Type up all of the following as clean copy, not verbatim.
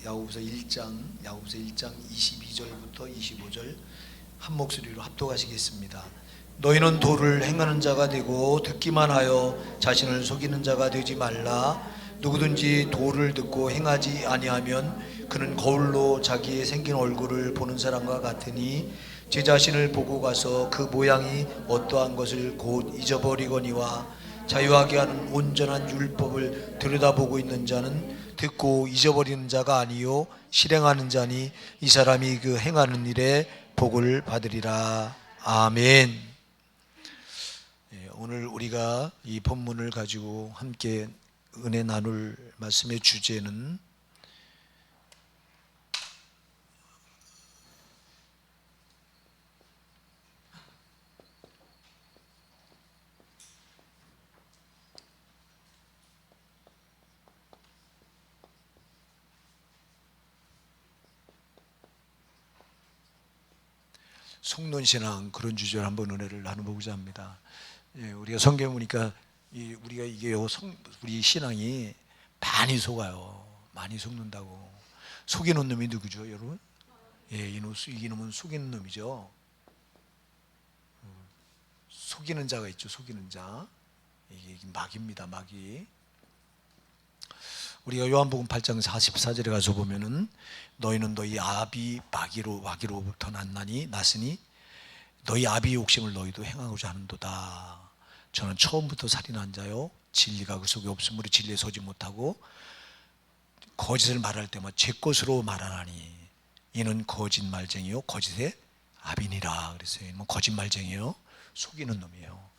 야고보서 1장 22절부터 25절 한 목소리로 합독하시겠습니다. 너희는 도를 행하는 자가 되고 듣기만 하여 자신을 속이는 자가 되지 말라. 누구든지 도를 듣고 행하지 아니하면 그는 거울로 자기의 생긴 얼굴을 보는 사람과 같으니 제 자신을 보고 가서 그 모양이 어떠한 것을 곧 잊어버리거니와 자유하게 하는 온전한 율법을 들여다보고 있는 자는 듣고 잊어버리는 자가 아니요 실행하는 자니 이 사람이 그 행하는 일에 복을 받으리라. 아멘. 오늘 우리가 이 본문을 가지고 함께 은혜 나눌 말씀의 주제는 속론신앙, 그런 주제로 한번 은혜를 나눠보고자 합니다. 우리가 성경 보니까 우리가 우리 신앙이 많이 속아요. 많이 속는다고. 속이는 놈이 누구죠, 여러분? 이놈은 속이는 놈이죠. 속이는 자가 있죠, 속이는 자. 이게 마귀입니다, 마귀. 우리가 요한복음 8장 44절에 가서 보면은 너희는 너희 아비 마귀로부터 났으니 너희 아비의 욕심을 너희도 행하고자 하는도다. 저는 처음부터 살인한 자요 진리가 그 속에 없으므로 진리에 서지 못하고 거짓을 말할 때마다 제 것으로 말하나니 이는 거짓말쟁이요 거짓의 아비니라 그랬어요. 이놈은 거짓말쟁이요 속이는 놈이에요.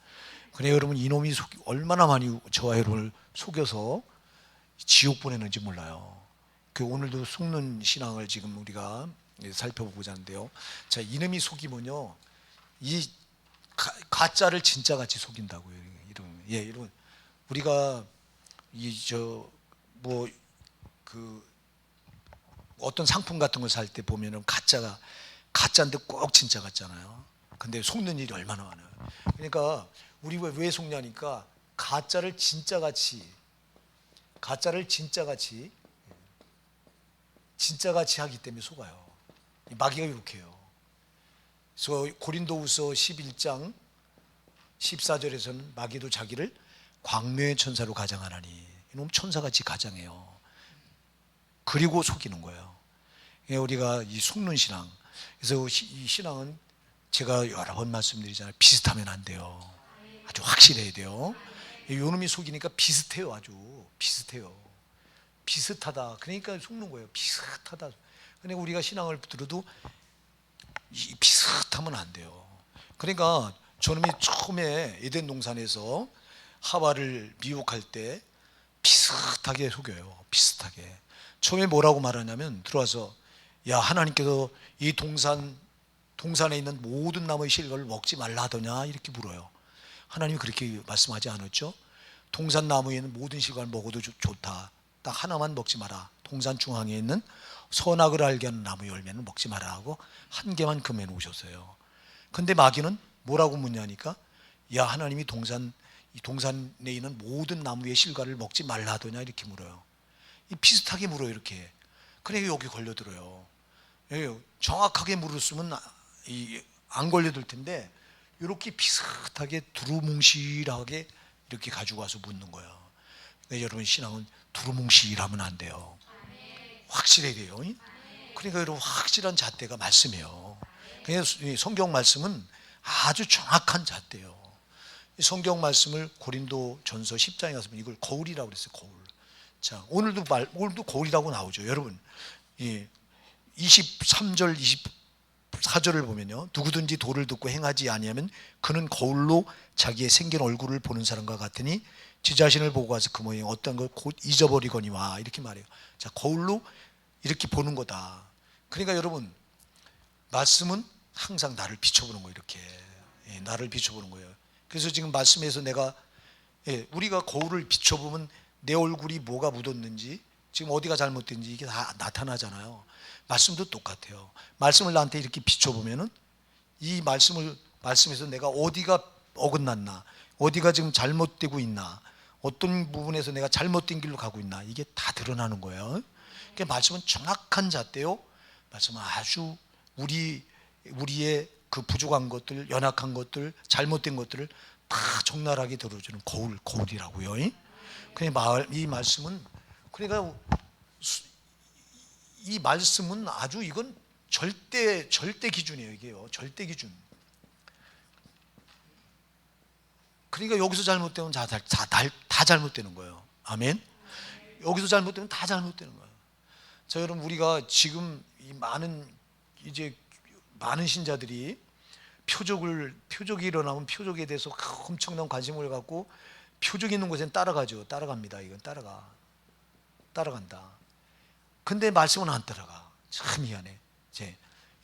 그래 여러분, 이놈이 얼마나 많이 저와 여러분을 속여서 지옥 보내는지 몰라요. 오늘도 속는 신앙을 지금 우리가 살펴보고자 하는데요. 자, 이놈이 속이면요, 이 가짜를 진짜같이 속인다고요. 여러분, 우리가 어떤 상품 같은 걸 살 때 보면은 가짜인데 꼭 진짜 같잖아요. 근데 속는 일이 얼마나 많아요. 그러니까 우리 왜 속냐니까 가짜를 진짜같이 하기 때문에 속아요. 마귀가 이렇게 해요. 그래서 고린도후서 11장 14절에서는 마귀도 자기를 광명의 천사로 가장하나니 이놈 천사같이 가장해요. 그리고 속이는 거예요. 우리가 이 속는 신앙, 그래서 이 신앙은 제가 여러 번 말씀드리잖아요. 비슷하면 안 돼요. 아주 확실해야 돼요. 요놈이 속이니까 비슷해요. 아주 비슷해요. 비슷하다. 그러니까 속는 거예요. 비슷하다. 그러니까 우리가 신앙을 들어도 비슷하면 안 돼요. 그러니까 저놈이 처음에 에덴 동산에서 하와를 미혹할 때 비슷하게 속여요. 비슷하게. 처음에 뭐라고 말하냐면 들어와서 야, 하나님께서 이 동산에 있는 모든 나무의 실과를 먹지 말라 하더냐 이렇게 물어요. 하나님이 그렇게 말씀하지 않았죠? 동산 나무에 있는 모든 실과를 먹어도 좋다. 딱 하나만 먹지 마라. 동산 중앙에 있는 선악을 알게 하는 나무 열매는 먹지 마라 하고 한 개만 금해 놓으셨어요. 근데 마귀는 뭐라고 묻냐니까 야, 하나님이 동산에 있는 모든 나무의 실과를 먹지 말라 하더냐 이렇게 물어요. 비슷하게 물어요. 이렇게. 그래 여기 걸려들어요. 정확하게 물었으면 안 걸려들 텐데 이렇게 비슷하게 두루뭉실하게 이렇게 가지고 와서 묻는 거예요. 여러분, 신앙은 두루뭉실하면 안 돼요. 확실해야 돼요. 그러니까 여러분, 확실한 잣대가 말씀이에요. 그래서 성경 말씀은 아주 정확한 잣대예요. 성경 말씀을 고린도 전서 10장에 가서 이걸 거울이라고 그랬어요. 거울. 자, 오늘도 거울이라고 나오죠. 여러분, 23절 24절을 보면요, 누구든지 도를 듣고 행하지 아니하면 그는 거울로 자기의 생긴 얼굴을 보는 사람과 같으니 지 자신을 보고 가서 그 모양이 어떤 걸 곧 잊어버리거니와 이렇게 말해요. 자, 거울로 이렇게 보는 거다. 그러니까 여러분, 말씀은 항상 나를 비춰보는 거예요. 이렇게 나를 비춰보는 거예요. 그래서 지금 말씀에서 우리가 거울을 비춰보면 내 얼굴이 뭐가 묻었는지, 지금 어디가 잘못된지 이게 다 나타나잖아요. 말씀도 똑같아요. 말씀을 나한테 이렇게 비춰보면은 이 말씀에서 내가 어디가 어긋났나, 어디가 지금 잘못되고 있나, 어떤 부분에서 내가 잘못된 길로 가고 있나, 이게 다 드러나는 거예요. 그 말씀은 정확한 잣대요. 말씀은 아주 우리의 그 부족한 것들, 연약한 것들, 잘못된 것들을 다 적나라하게 들어주는 거울이라고요. 이 말씀은, 그러니까 이 말씀은 아주, 이건 절대 기준이에요. 이게요, 절대 기준. 그러니까 여기서 잘못되면 다 잘못되는 거예요. 아멘. 여기서 잘못되면 다 잘못되는 거예요. 자, 여러분, 우리가 지금 이제 많은 신자들이 표적이 일어나면 표적에 대해서 엄청난 관심을 갖고 표적이 있는 곳엔 따라갑니다. 이건 따라간다. 근데 말씀은 안 따라가. 참 미안해.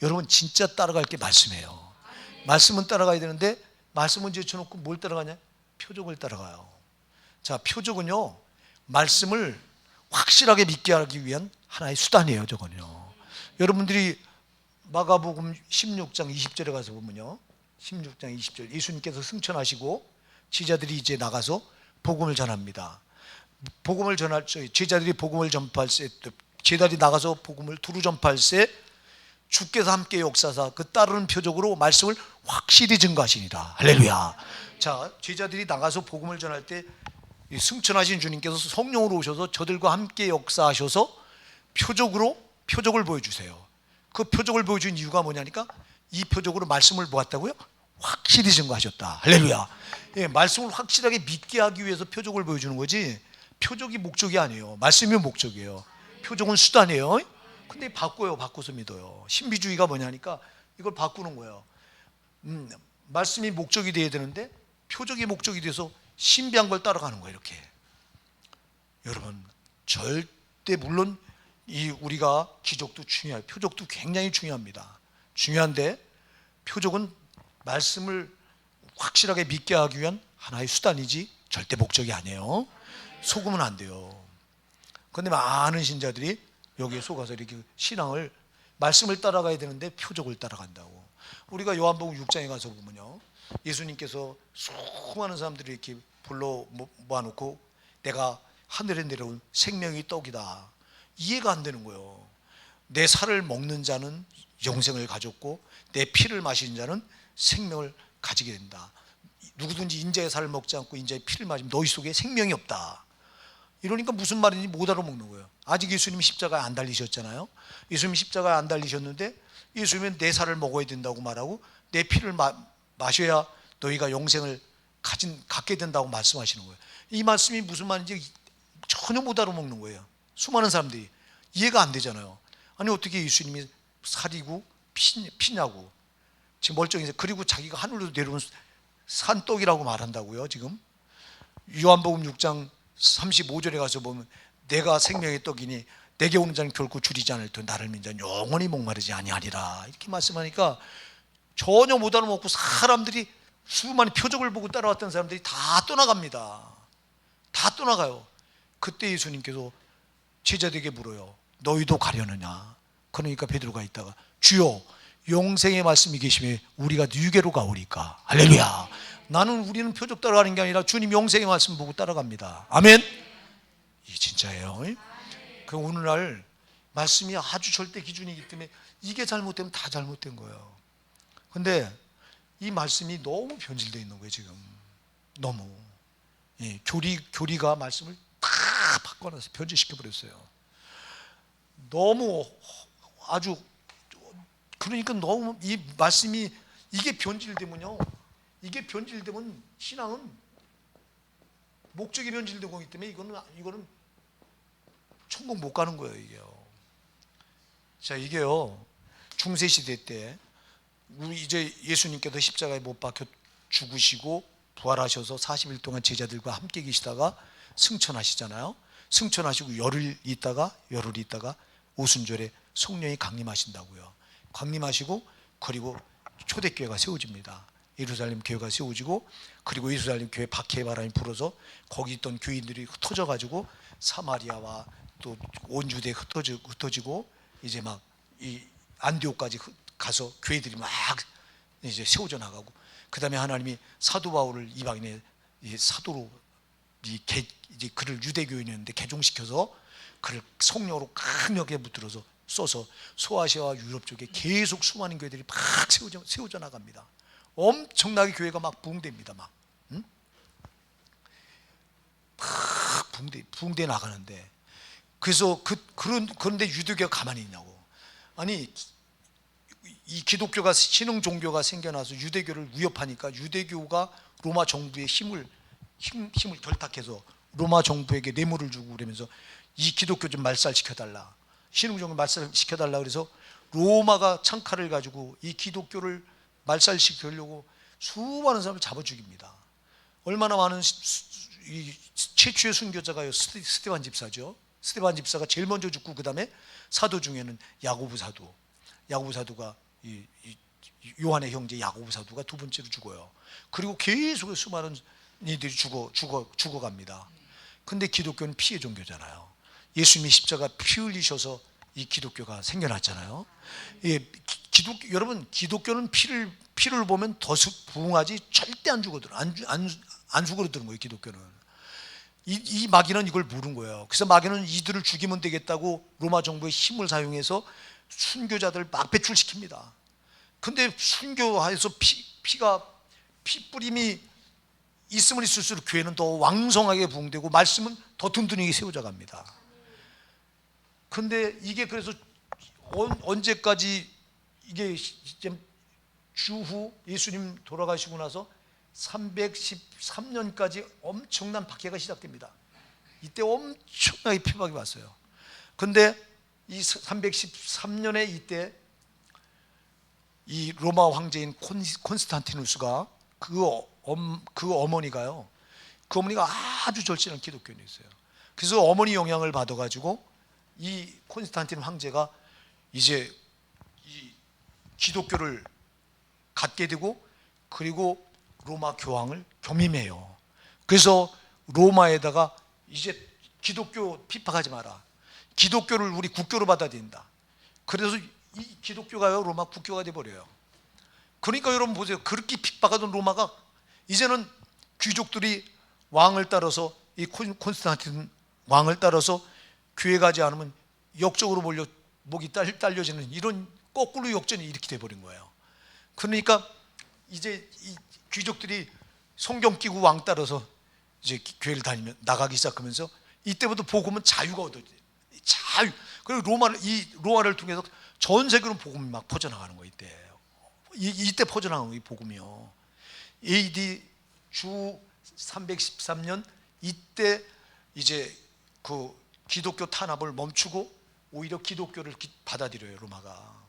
여러분, 진짜 따라갈 게 말씀이에요. 말씀은 따라가야 되는데, 말씀은 제쳐놓고 뭘 따라가냐? 표적을 따라가요. 자, 표적은요, 말씀을 확실하게 믿게 하기 위한 하나의 수단이에요. 저건요, 여러분들이 마가복음 16장 20절에 가서 보면요, 16장 20절, 예수님께서 승천하시고 제자들이 이제 나가서 복음을 전합니다. 제자들이 복음을 전파할 때, 제자들이 나가서 복음을 두루 전파할 때 주께서 함께 역사사 그 따르는 표적으로 말씀을 확실히 증거하시니라. 할렐루야. 자, 제자들이 나가서 복음을 전할 때 승천하신 주님께서 성령으로 오셔서 저들과 함께 역사하셔서 표적을 보여주세요. 그 표적을 보여준 이유가 뭐냐니까, 이 표적으로 말씀을 보았다고요? 확실히 증거하셨다. 할렐루야. 말씀을 확실하게 믿게 하기 위해서 표적을 보여주는 거지, 표적이 목적이 아니에요. 말씀이 목적이에요. 표적은 수단이에요. 근데 바꿔서 믿어요. 신비주의가 뭐냐니까 이걸 바꾸는 거예요. 말씀이 목적이 돼야 되는데 표적이 목적이 돼서 신비한 걸 따라가는 거예요. 이렇게. 여러분, 절대, 물론 우리가 기적도 중요해요. 표적도 굉장히 중요합니다. 중요한데 표적은 말씀을 확실하게 믿게 하기 위한 하나의 수단이지 절대 목적이 아니에요. 속으면 안 돼요. 그런데 많은 신자들이 여기에 속아서 이렇게 신앙을, 말씀을 따라가야 되는데 표적을 따라간다고. 우리가 요한복음 6장에 가서 보면요, 예수님께서 수많은 사람들이 이렇게 불러 모아놓고 내가 하늘에 내려온 생명의 떡이다, 이해가 안 되는 거예요. 내 살을 먹는 자는 영생을 가졌고 내 피를 마시는 자는 생명을 가지게 된다. 누구든지 인자의 살을 먹지 않고 인자의 피를 마시면 너희 속에 생명이 없다. 이러니까 무슨 말인지 못 알아먹는 거예요. 아직 예수님이 십자가에 안 달리셨잖아요. 예수님이 십자가에 안 달리셨는데 예수님은 내 살을 먹어야 된다고 말하고 내 피를 마셔야 너희가 영생을 갖게 된다고 말씀하시는 거예요. 이 말씀이 무슨 말인지 전혀 못 알아먹는 거예요. 수많은 사람들이 이해가 안 되잖아요. 아니, 어떻게 예수님이 살이고 피냐고. 지금 멀쩡해서, 그리고 자기가 하늘로 내려온 산떡이라고 말한다고요. 지금 요한복음 6장 35절에 가서 보면 내가 생명의 떡이니 내게 오는 자는 결코 줄이지 않을 터 나를 믿는 자는 영원히 목마르지 아니하리라, 이렇게 말씀하니까 전혀 못 알아먹고 사람들이, 수많은 표적을 보고 따라왔던 사람들이 다 떠나갑니다. 다 떠나가요. 그때 예수님께서 제자들에게 물어요. 너희도 가려느냐? 그러니까 베드로가 있다가 주여, 영생의 말씀이 계시면 우리가 누게로 가오리까. 할렐루야. 우리는 표적 따라가는 게 아니라 주님 영생의 말씀 보고 따라갑니다. 아멘. 이게 진짜예요. 그 오늘날 말씀이 아주 절대 기준이기 때문에 이게 잘못되면 다 잘못된 거예요. 근데 이 말씀이 너무 변질되어 있는 거예요. 지금 너무 교리가 말씀을 다 바꿔놔서 변질시켜 버렸어요. 너무 아주, 그러니까 너무 이 말씀이 이게 변질되면 신앙은 목적이 변질되고 있기 때문에 이거는 천국 못 가는 거예요. 이게요. 자, 이게요, 중세 시대 때 이제 예수님께서 십자가에 못 박혀 죽으시고 부활하셔서 40일 동안 제자들과 함께 계시다가 승천하시잖아요. 승천하시고 열흘 있다가 오순절에 성령이 강림하신다고요. 강림하시고 그리고 초대교회가 세워집니다. 예루살렘 교회가 세워지고, 그리고 예루살렘 교회 박해의 바람이 불어서 거기 있던 교인들이 흩어져 가지고 사마리아와 또 온 유대에 흩어지고 이제 막 이 안디옥까지 가서 교회들이 막 이제 세워져 나가고, 그 다음에 하나님이 사도 바울을 이방인의 사도로 이제 그를 유대교인이었는데 개종시켜서 그를 성령으로 강력하게 붙들어서 써서 소아시아와 유럽 쪽에 계속 수많은 교회들이 막 세워져 나갑니다. 엄청나게 교회가 막 부흥됩니다. 막 부흥돼 나가는데, 그래서 그런데 유대교가 가만히 있냐고. 아니, 이 기독교가 신흥 종교가 생겨나서 유대교를 위협하니까 유대교가 로마 정부의 힘을 결탁해서 로마 정부에게 뇌물을 주고 그러면서 이 기독교 좀 말살시켜달라, 신흥 종교 말살시켜달라, 그래서 로마가 창칼을 가지고 이 기독교를 말살시키려고 수많은 사람을 잡아 죽입니다. 얼마나 많은 이 최초의 순교자가요, 스데반 집사죠. 스데반 집사가 제일 먼저 죽고, 그 다음에 사도 중에는 야고보 사도가 이 요한의 형제 야고보 사도가 두 번째로 죽어요. 그리고 계속 수많은 이들이 죽어갑니다. 근데 기독교는 피의 종교잖아요. 예수님이 십자가 피 흘리셔서 이 기독교가 생겨났잖아요. 예, 여러분, 기독교는 피를 보면 더 부흥하지 절대 안 죽어들은 거예요. 기독교는 이 마귀는 이걸 모르는 거예요. 그래서 마귀는 이들을 죽이면 되겠다고 로마 정부의 힘을 사용해서 순교자들 막 배출시킵니다. 근데 순교해서 피 뿌림이 있으면 있을수록 교회는 더 왕성하게 부흥되고 말씀은 더 든든하게 세워져 갑니다. 근데 이게 그래서 언제까지, 이게 주후 예수님 돌아가시고 나서 313년까지 엄청난 박해가 시작됩니다. 이때 엄청나게 핍박이 왔어요. 근데 이 313년에 이때 이 로마 황제인 콘스탄티누스가 그 어머니가요, 그 어머니가 아주 절친한 기독교인이었어요. 그래서 어머니 영향을 받아가지고 이 콘스탄틴 황제가 이제 이 기독교를 갖게 되고, 그리고 로마 교황을 겸임해요. 그래서 로마에다가 이제 기독교 핍박하지 마라, 기독교를 우리 국교로 받아들인다. 그래서 이 기독교가요 로마 국교가 돼버려요. 그러니까 여러분 보세요. 그렇게 핍박하던 로마가 이제는 귀족들이 왕을 따라서, 이 콘스탄틴 왕을 따라서 교회 가지 않으면 역적으로 목이 딸려지는 이런 거꾸로 역전이 이렇게 돼버린 거예요. 그러니까 이제 이 귀족들이 성경 끼고 왕 따라서 이제 교회를 다니면 나가기 시작하면서, 이때부터 복음은 자유가 얻어져요. 자유. 그리고 로마를 통해서 전 세계로 복음이 막 퍼져나가는 거예요. 이때 퍼져나가는 거예요, 복음이요. AD 주 313년 이때 이제 그 기독교 탄압을 멈추고 오히려 기독교를 받아들여요, 로마가.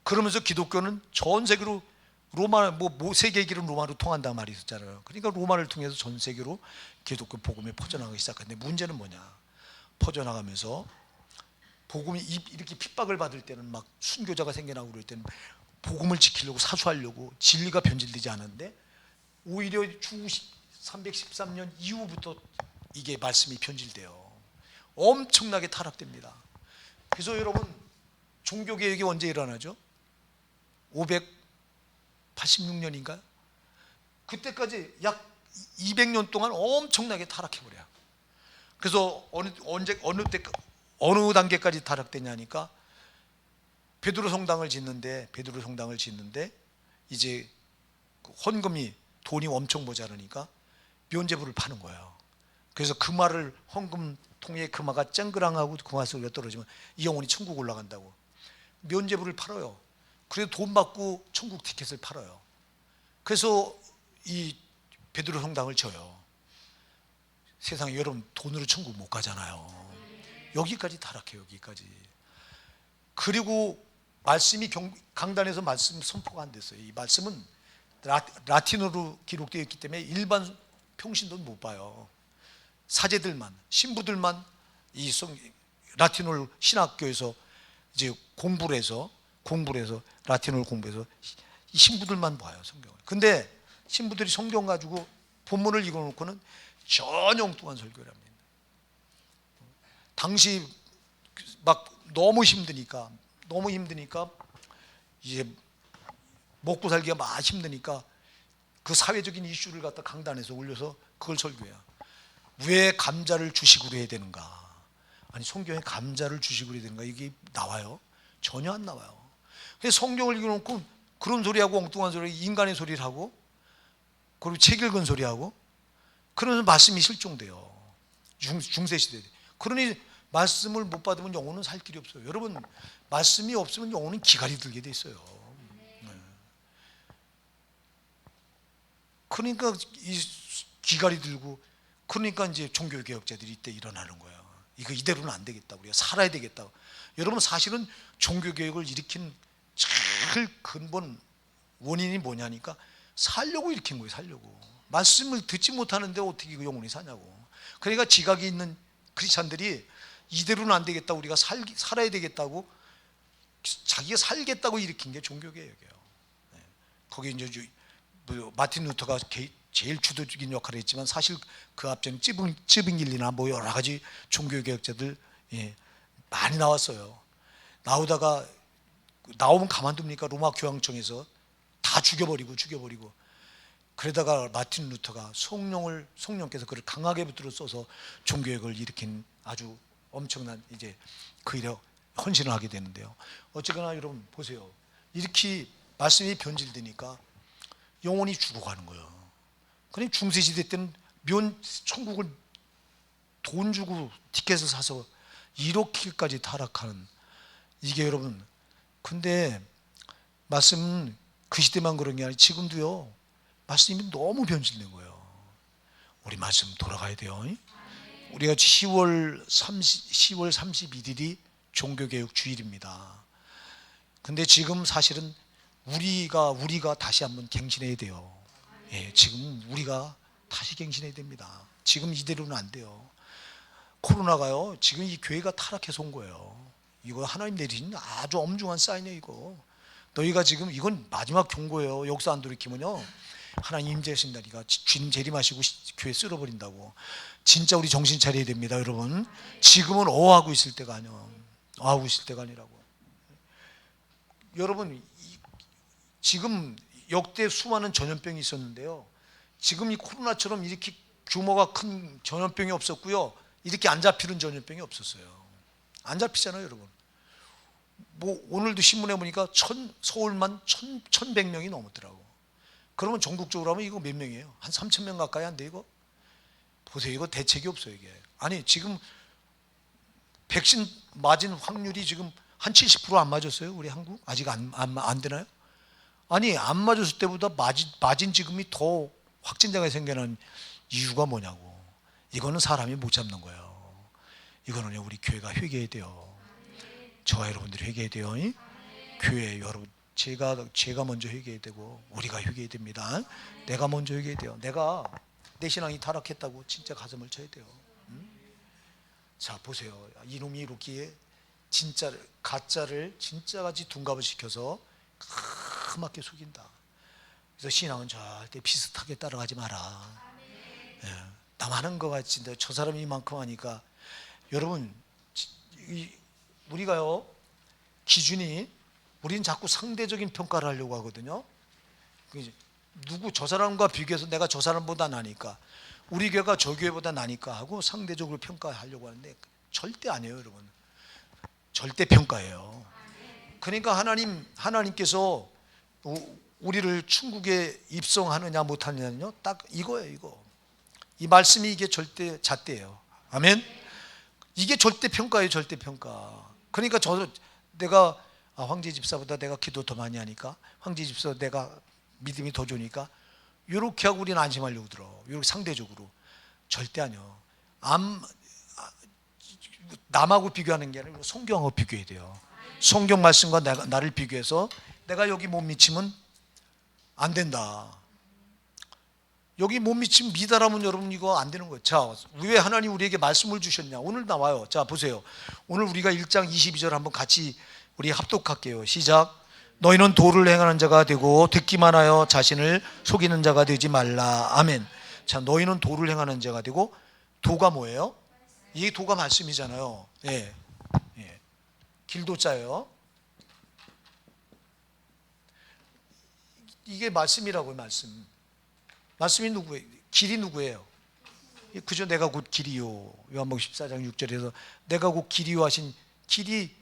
그러면서 기독교는 전 세계로, 로마 세계의 길은 로마로 통한다는 말이 있었잖아요. 그러니까 로마를 통해서 전 세계로 기독교 복음이 퍼져나가기 시작했는데, 문제는 뭐냐? 퍼져나가면서 복음이 이렇게 핍박을 받을 때는 막 순교자가 생겨나고 그럴 때는 복음을 지키려고 사수하려고 진리가 변질되지 않은데, 오히려 주 313년 이후부터 이게 말씀이 변질돼요. 엄청나게 타락됩니다. 그래서 여러분, 종교개혁이 언제 일어나죠? 586년인가요? 그때까지 약 200년 동안 엄청나게 타락해버려요. 그래서 어느 단계까지 타락되냐니까, 베드로 성당을 짓는데 이제 헌금이 돈이 엄청 모자라니까 면죄부를 파는 거예요. 그래서 금화를 헌금통에 금화가 쨍그랑하고 금화 소리가 떨어지면 이 영혼이 천국 올라간다고 면죄부를 팔아요. 그래서 돈 받고 천국 티켓을 팔아요. 그래서 이 베드로 성당을 져요. 세상에 여러분, 돈으로 천국 못 가잖아요. 여기까지 타락해요, 여기까지. 그리고 말씀이 강단에서 말씀 선포가 안 됐어요. 이 말씀은 라틴어로 기록되어 있기 때문에 일반 평신도는 못 봐요. 사제들만, 신부들만 이 라틴어를 신학교에서 이제 공부를 해서 라틴어를 공부해서 이 신부들만 봐요, 성경을. 근데 신부들이 성경 가지고 본문을 읽어놓고는 전혀 엉뚱한 설교를 합니다. 당시 막 너무 힘드니까 이제 먹고 살기가 막 힘드니까 그 사회적인 이슈를 갖다 강단에서 올려서 그걸 설교해요. 왜 감자를 주식으로 해야 되는가? 아니 성경에 감자를 주식으로 되는가 이게 나와요? 전혀 안 나와요. 그래서 성경을 읽어놓고 그런 소리하고 엉뚱한 소리, 인간의 소리를 하고, 그리고 책 읽은 소리하고, 그러면 말씀이 실종돼요. 중세 시대에. 그러니 말씀을 못 받으면 영혼은 살 길이 없어요. 여러분, 말씀이 없으면 영혼은 기갈이 들게 돼 있어요. 네. 그러니까 이 기갈이 들고, 그러니까 이제 종교개혁자들이 이때 일어나는 거예요. 이거 이대로는 안 되겠다. 우리가 살아야 되겠다. 여러분, 사실은 종교개혁을 일으킨 제일 근본 원인이 뭐냐니까 살려고 일으킨 거예요. 살려고. 말씀을 듣지 못하는데 어떻게 그 영혼이 사냐고. 그러니까 지각이 있는 크리스찬들이 이대로는 안 되겠다, 우리가 살아야 되겠다고, 자기가 살겠다고 일으킨 게 종교개혁이에요. 네. 거기 이제 마틴 루터가 제일 주도적인 역할을 했지만, 사실 그 앞전 찌빙길리나 뭐 여러 가지 종교개혁자들 많이 나왔어요. 나오면 가만둡니까? 로마 교황청에서 다 죽여버리고 그러다가 마틴 루터가 성령께서 그를 강하게 붙들어 써서 종교개혁을 일으킨 아주 엄청난 이제 그 일에 헌신을 하게 되는데요. 어쨌거나 여러분 보세요. 이렇게 말씀이 변질되니까 영혼이 죽어가는 거예요. 그러니 중세시대 때는 천국을 돈 주고 티켓을 사서 이렇게까지 타락하는, 이게 여러분, 근데 말씀은 그 시대만 그런 게 아니라 지금도요, 말씀이 너무 변질된 거예요. 우리 말씀 돌아가야 돼요. 우리가 10월 31일이 종교개혁 주일입니다. 근데 지금 사실은 우리가 다시 한번 갱신해야 돼요. 예, 지금 우리가 다시 갱신해야 됩니다. 지금 이대로는 안 돼요. 코로나가요, 지금 이 교회가 타락해서 온 거예요. 이거 하나님 내리신 아주 엄중한 사인이에요. 이거 너희가 지금, 이건 마지막 경고예요. 여기서 안 돌이키면요, 하나님 임재하신다니까 주님 재림하시고 교회 쓸어버린다고. 진짜 우리 정신 차려야 됩니다, 여러분. 지금은 어하고 있을 때가 아니에요. 어하고 있을 때가 아니라고. 여러분, 지금 역대 수많은 전염병이 있었는데요, 지금 이 코로나처럼 이렇게 규모가 큰 전염병이 없었고요, 이렇게 안 잡히는 전염병이 없었어요. 안 잡히잖아요, 여러분. 뭐 오늘도 신문에 보니까 서울만 1,100명이 넘었더라고. 그러면 전국적으로 하면 이거 몇 명이에요? 한 3,000명 가까이 안 돼, 이거? 보세요, 이거 대책이 없어요, 이게. 아니, 지금 백신 맞은 확률이 지금 한 70% 안 맞았어요, 우리 한국? 아직 안 되나요? 아니, 안 맞았을 때보다 맞은 지금이 더 확진자가 생겨난 이유가 뭐냐고. 이거는 사람이 못 잡는 거예요. 이거는 우리 교회가 회개해야 돼요. 저와 여러분들이 회개해야 돼요. 교회 여러분, 제가 먼저 회개해야 되고 우리가 회개해야 됩니다. 내가 먼저 회개해야 돼요. 내가 내 신앙이 타락했다고 진짜 가슴을 쳐야 돼요. 자, 보세요. 이놈이 이렇게 가짜를 진짜같이 둔갑을 시켜서 까맣게 속인다. 그래서 신앙은 절대 비슷하게 따라가지 마라. 남 하는 것 같이 저 사람이 이만큼 하니까. 여러분, 우리가요, 기준이, 우리는 자꾸 상대적인 평가를 하려고 하거든요. 저 사람과 비교해서 내가 저 사람보다 나니까, 우리 교회가 저 교회보다 나니까 하고 상대적으로 평가하려고 하는데 절대 아니에요, 여러분. 절대 평가예요. 그러니까 하나님께서 우리를 천국에 입성하느냐 못하느냐는요, 딱 이거예요, 이거. 이 말씀이 이게 절대 잣대예요. 아멘. 이게 절대 평가예요, 절대 평가. 그러니까 내가 황제 집사보다 내가 기도 더 많이 하니까, 황제 집사 내가 믿음이 더 좋으니까, 이렇게 하고 우리는 안심하려고 들어. 이렇게 상대적으로. 절대 아니요. 남하고 비교하는 게 아니라 성경하고 비교해야 돼요. 성경 말씀과 나를 비교해서 내가 여기 못 미치면 안 된다. 여기 못 미치면 미달하면 여러분 이거 안 되는 거예요. 자, 왜 하나님 우리에게 말씀을 주셨냐? 오늘 나와요. 자, 보세요. 오늘 우리가 1장 22절 한번 같이 우리 합독할게요. 시작. 너희는 도를 행하는 자가 되고 듣기만 하여 자신을 속이는 자가 되지 말라. 아멘. 자, 너희는 도를 행하는 자가 되고, 도가 뭐예요? 이 도가 말씀이잖아요. 예. 예. 길도자예요. 이게 말씀이라고요, 말씀. 말씀이 누구예요? 길이 누구예요? 그저 내가 곧 길이요. 요한복음 14장 6절에서 내가 곧 길이요 하신 길이,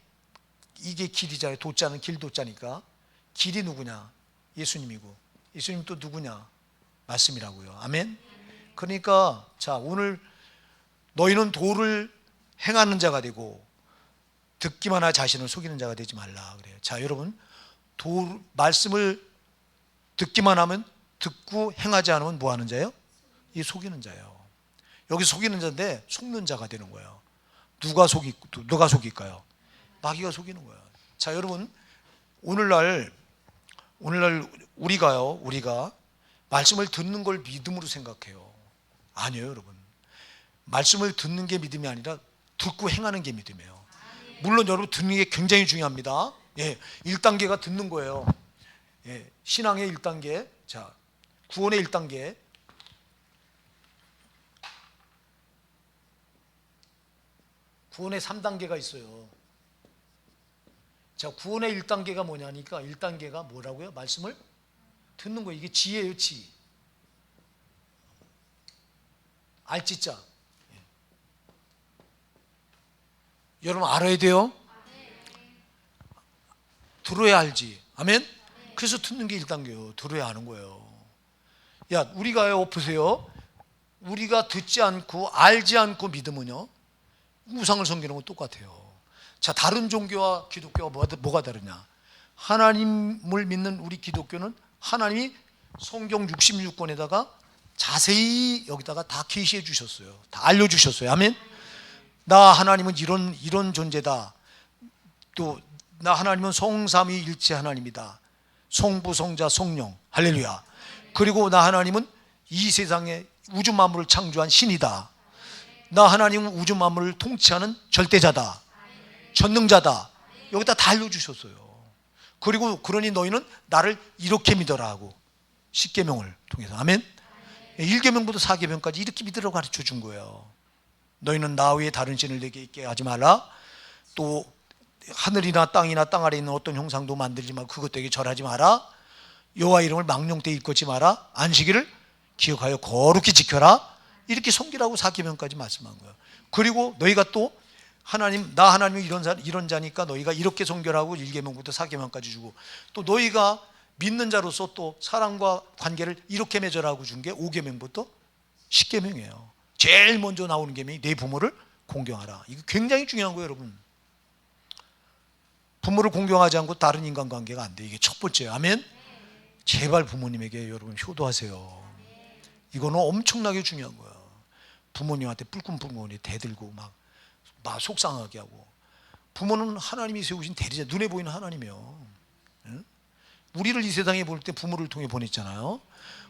이게 길이잖아요. 도자는 길도자니까. 길이 누구냐? 예수님이고, 예수님 또 누구냐? 말씀이라고요. 아멘. 그러니까 자, 오늘 너희는 도를 행하는 자가 되고 듣기만 하여 자신을 속이는 자가 되지 말라 그래요. 자, 여러분, 말씀을 듣기만 하면, 듣고 행하지 않으면 뭐 하는 자예요? 이 속이는 자예요. 여기 속이는 자인데 속는 자가 되는 거예요. 누가 속일까요? 마귀가 속이는 거예요. 자, 여러분, 오늘날 우리가 말씀을 듣는 걸 믿음으로 생각해요. 아니에요, 여러분. 말씀을 듣는 게 믿음이 아니라 듣고 행하는 게 믿음이에요. 물론 여러분, 듣는 게 굉장히 중요합니다. 예, 1단계가 듣는 거예요. 예, 신앙의 1단계. 자, 구원의 1단계. 구원의 3단계가 있어요. 자, 구원의 1단계가 뭐냐니까, 1단계가 뭐라고요? 말씀을 듣는 거예요. 이게 지혜예요, 지. 알지자. 예. 여러분, 알아야 돼요. 들어야 알지. 아멘. 그래서 듣는 게 1단계예요. 들어야 아는 거예요. 야, 우리가요, 보세요. 우리가 듣지 않고 알지 않고 믿으면요, 우상을 섬기는 건 똑같아요. 자, 다른 종교와 기독교가 뭐가 다르냐? 하나님을 믿는 우리 기독교는 하나님이 성경 66권에다가 자세히 여기다가 다 계시해 주셨어요. 다 알려주셨어요. 아멘. 나 하나님은 이런 존재다. 또 나 하나님은 성삼위일체 하나님이다. 성부, 성자, 성령. 할렐루야. 그리고 나 하나님은 이 세상에 우주 만물을 창조한 신이다. 나 하나님은 우주 만물을 통치하는 절대자다. 전능자다. 여기다 다 알려주셨어요. 그리고 그러니 너희는 나를 이렇게 믿어라 하고, 10계명을 통해서. 아멘. 1계명부터 4계명까지 이렇게 믿으라고 가르쳐 준 거예요. 너희는 나 외에 다른 신을 내게 있게 하지 말라. 또 하늘이나 땅이나 땅 아래 있는 어떤 형상도 만들지 말고 그것들에게 절하지 마라. 여호와 이름을 망령되이 일컫지 마라. 안식일을 기억하여 거룩히 지켜라. 이렇게 섬기라고 4계명까지 말씀한 거예요. 그리고 너희가 또 나 하나님이 이런 자니까 너희가 이렇게 성결하고 1계명부터 4계명까지 주고, 또 너희가 믿는 자로서 또 사랑과 관계를 이렇게 맺으라고 준 게 5계명부터 10계명이에요. 제일 먼저 나오는 계명이 내 부모를 공경하라. 이거 굉장히 중요한 거예요, 여러분. 부모를 공경하지 않고 다른 인간관계가 안 돼. 이게 첫 번째예요. 아멘. 제발 부모님에게 여러분 효도하세요. 이거는 엄청나게 중요한 거예요. 부모님한테 뿔끔뿔끔하게 대들고 막 속상하게 하고. 부모는 하나님이 세우신 대리자, 눈에 보이는 하나님이에요. 우리를 이 세상에 볼 때 부모를 통해 보냈잖아요.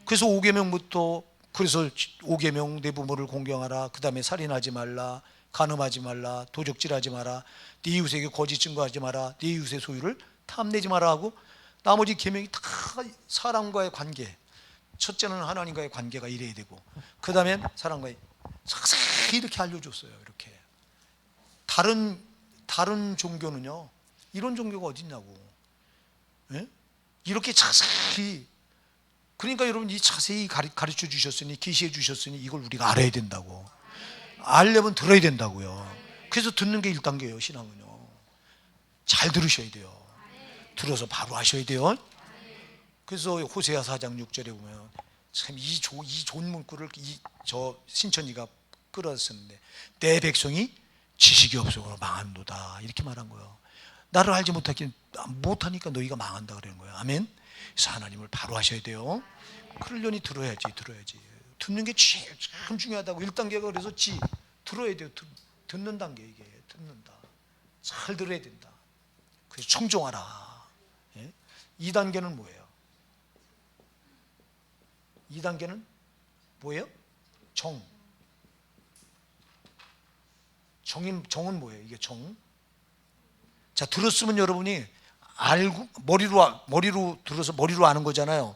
그래서 5계명부터, 그래서 5계명 내 부모를 공경하라. 그 다음에 살인하지 말라, 간음하지 말라, 도적질하지 마라, 네 이웃에게 거짓 증거하지 마라, 네 이웃의 소유를 탐내지 마라 하고, 나머지 계명이 다 사람과의 관계. 첫째는 하나님과의 관계가 이래야 되고, 그 다음엔 사람과의, 자세히 이렇게 알려줬어요. 이렇게. 다른 종교는요, 이런 종교가 어딨냐고. 예? 이렇게 자세히. 그러니까 여러분, 이 자세히 가르쳐 주셨으니, 계시해 주셨으니 이걸 우리가 알아야 된다고. 알려면 들어야 된다고요. 그래서 듣는 게 1단계예요. 신앙은요. 잘 들으셔야 돼요. 들어서 바로 하셔야 돼요. 그래서 호세아 4장 6절에 보면 참 이 좋은 문구를 저 신천지가 끌어쓰는데, 내 백성이 지식이 없어서 망한도다, 이렇게 말한 거예요. 나를 알지 못하니까 너희가 망한다 그러는 거예요. 아멘. 그래서 하나님을 바로 하셔야 돼요. 그러려니 들어야지. 듣는 게 참 중요하다고. 1단계가 그래서 들어야 돼요. 듣는 단계. 이게 듣는다. 잘 들어야 된다. 그래서 청종하라. 예? 2단계는 뭐예요? 2단계는 뭐예요? 정은 뭐예요? 이게 정. 자, 들었으면 여러분이 알고 머리로 들어서 머리로 아는 거잖아요.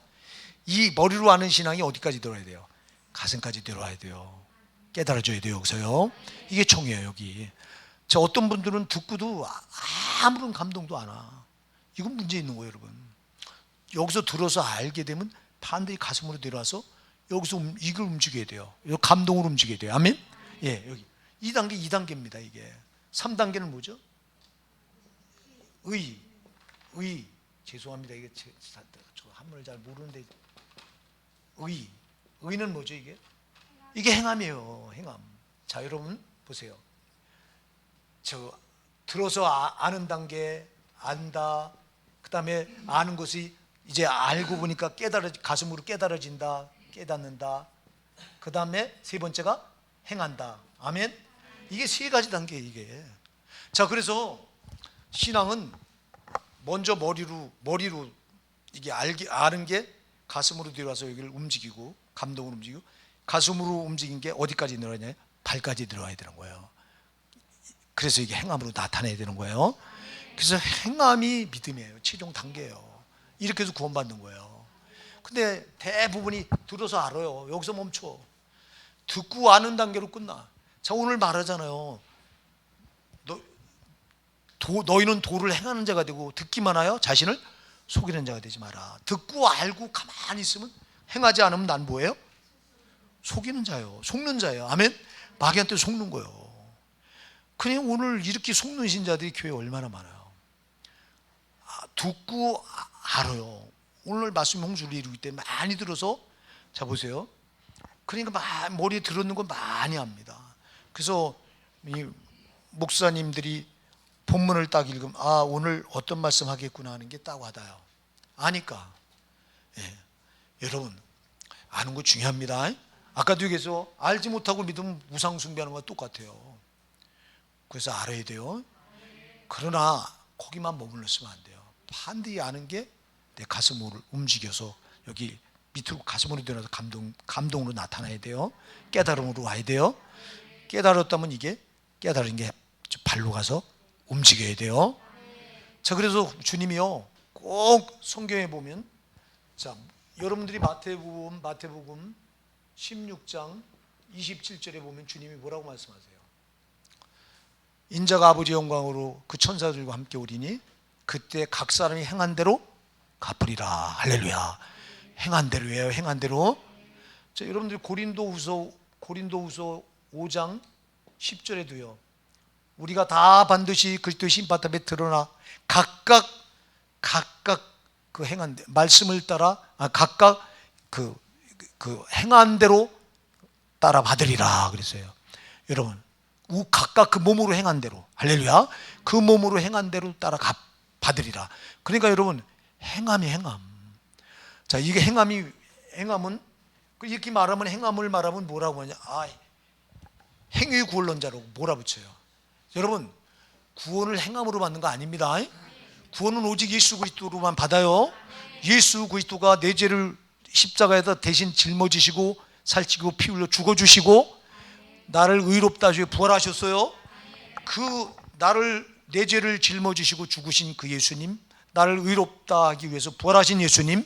이 머리로 아는 신앙이 어디까지 들어야 돼요? 가슴까지 들어와야 돼요. 깨달아져야 돼요. 여기서요. 이게 정이에요. 여기. 자, 어떤 분들은 듣고도 아무런 감동도 안 와. 이건 문제 있는 거예요, 여러분. 여기서 들어서 알게 되면 반드시 가슴으로 내려와서 여기서 이걸 움직여야 돼요. 감동으로 움직여야 돼요. 아멘? 예, 여기 2단계입니다. 이게 3단계는 뭐죠? 의. 죄송합니다. 이게 저 한문을 잘 모르는데 의는 뭐죠? 이게 행함이에요. 행함. 자, 여러분 보세요. 저 들어서 아는 단계, 안다. 그다음에 아는 것이 이제 알고 보니까 가슴으로 깨달아진다, 깨닫는다. 그다음에 세 번째가 행한다. 아멘. 이게 세 가지 단계 이게. 자, 그래서 신앙은 먼저 머리로 이게 아는 게 가슴으로 들어와서 여기를 움직이고 감동으로 움직이고 가슴으로 움직인 게 어디까지 들어가냐? 발까지 들어와야 되는 거예요. 그래서 이게 행함으로 나타내야 되는 거예요. 그래서 행함이 믿음이에요. 최종 단계예요. 이렇게 해서 구원받는 거예요. 근데 대부분이 들어서 알아요. 여기서 멈춰. 듣고 아는 단계로 끝나. 자, 오늘 말하잖아요. 너희는 도를 행하는 자가 되고 듣기만 하여 자신을 속이는 자가 되지 마라. 듣고 알고 가만히 있으면 행하지 않으면 난 뭐예요? 속이는 자예요. 속는 자예요. 아멘. 마귀한테 속는 거예요. 그냥 오늘 이렇게 속는 신자들이 교회에 얼마나 많아요. 듣고 알아요. 오늘 말씀 홍수를 이루기 때문에 많이 들어서 자 보세요. 그러니까 머리에 들었는 건 많이 합니다. 그래서 이 목사님들이 본문을 딱 읽으면 오늘 어떤 말씀 하겠구나 하는 게 딱 와닿아요. 아니까. 예. 여러분 아는 거 중요합니다. 아까도 얘기해서 알지 못하고 믿으면 우상 숭배하는 거와 똑같아요. 그래서 알아야 돼요. 그러나 거기만 머물러 있으면 안 돼요. 반드시 아는 게 내 가슴을 움직여서 여기 밑으로 가슴으로 들어서 감동으로 나타나야 돼요. 깨달음으로 와야 돼요. 깨달았다면 이게 깨달은 게 발로 가서 움직여야 돼요. 자, 그래서 주님이요 꼭 성경에 보면 자, 여러분들이 마태복음 16장 27절에 보면 주님이 뭐라고 말씀하세요? 인자가 아버지 영광으로 그 천사들과 함께 오리니 그때 각 사람이 행한 대로 갚으리라. 할렐루야. 행한 대로예요. 행한 대로. 자, 여러분들이 고린도후서 5장 10절에도요. 우리가 다 반드시 그리스도의 심판탑에 드러나 각각 그 행한 대 말씀을 따라 각각 그 행한 대로 따라 받으리라 그랬어요. 여러분 각각 그 몸으로 행한 대로 할렐루야 그 몸으로 행한 대로 따라 받으리라. 그러니까 여러분 행함이 행함. 자, 이게 행함은 이렇게 말하면 행함을 말하면 뭐라고 하냐? 행위 구원론자라고 몰아붙여요. 여러분 구원을 행함으로 받는 거 아닙니다. 구원은 오직 예수 그리스도로만 받아요. 예수 그리스도가 내 죄를 십자가에다 대신 짊어지시고 살찌고 피 흘려 죽어주시고 나를 의롭다 하시고 부활하셨어요. 그 나를 내 죄를 짊어지시고 죽으신 그 예수님, 나를 의롭다 하기 위해서 부활하신 예수님,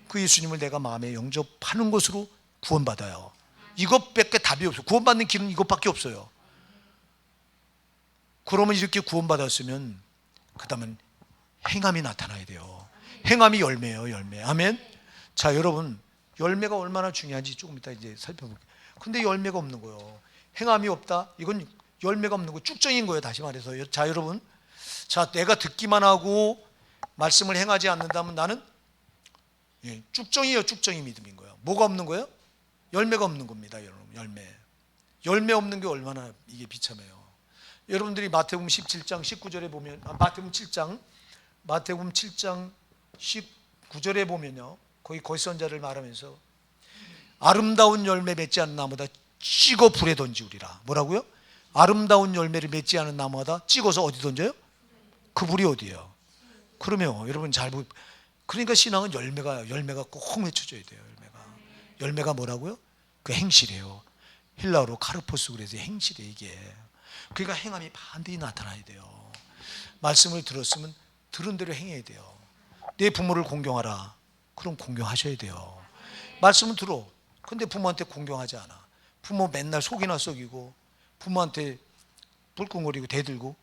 그 예수님을 내가 마음에 영접하는 것으로 구원받아요. 이것밖에 답이 없어요. 구원받는 길은 이것밖에 없어요. 그러면 이렇게 구원받았으면 그 다음은 행함이 나타나야 돼요. 행함이 열매예요. 열매. 아멘. 자, 여러분 열매가 얼마나 중요한지 조금 이따 이제 살펴볼게요. 근데 열매가 없는 거예요. 행함이 없다. 이건 열매가 없는 거 쭉정인 거예요. 다시 말해서 자, 여러분 자, 내가 듣기만 하고 말씀을 행하지 않는다면 나는 쭉정이에요. 쭉정이 믿음인 거예요. 뭐가 없는 거예요? 열매가 없는 겁니다. 여러분 열매 없는 게 얼마나 이게 비참해요. 여러분들이 마태복음 17장 19절에 보면 마태복음 7장 19절에 보면요. 거기 거짓선자를 말하면서 아름다운 열매 맺지 않는 나무다 찍어 불에 던지우리라. 뭐라고요? 아름다운 열매를 맺지 않은 나무마다 찍어서 어디 던져요? 그 불이 어디예요? 그러면 여러분 그러니까 신앙은 열매가 꼭 맺혀져야 돼요. 열매가 뭐라고요? 그 행실이에요. 헬라어로 카르포스 그래서 행실이에요. 이게 그러니까 행함이 반드시 나타나야 돼요. 말씀을 들었으면 들은 대로 행해야 돼요. 내 부모를 공경하라. 그럼 공경하셔야 돼요. 말씀은 들어. 근데 부모한테 공경하지 않아. 부모 맨날 속이나 썩이고 부모한테 불끈거리고 대들고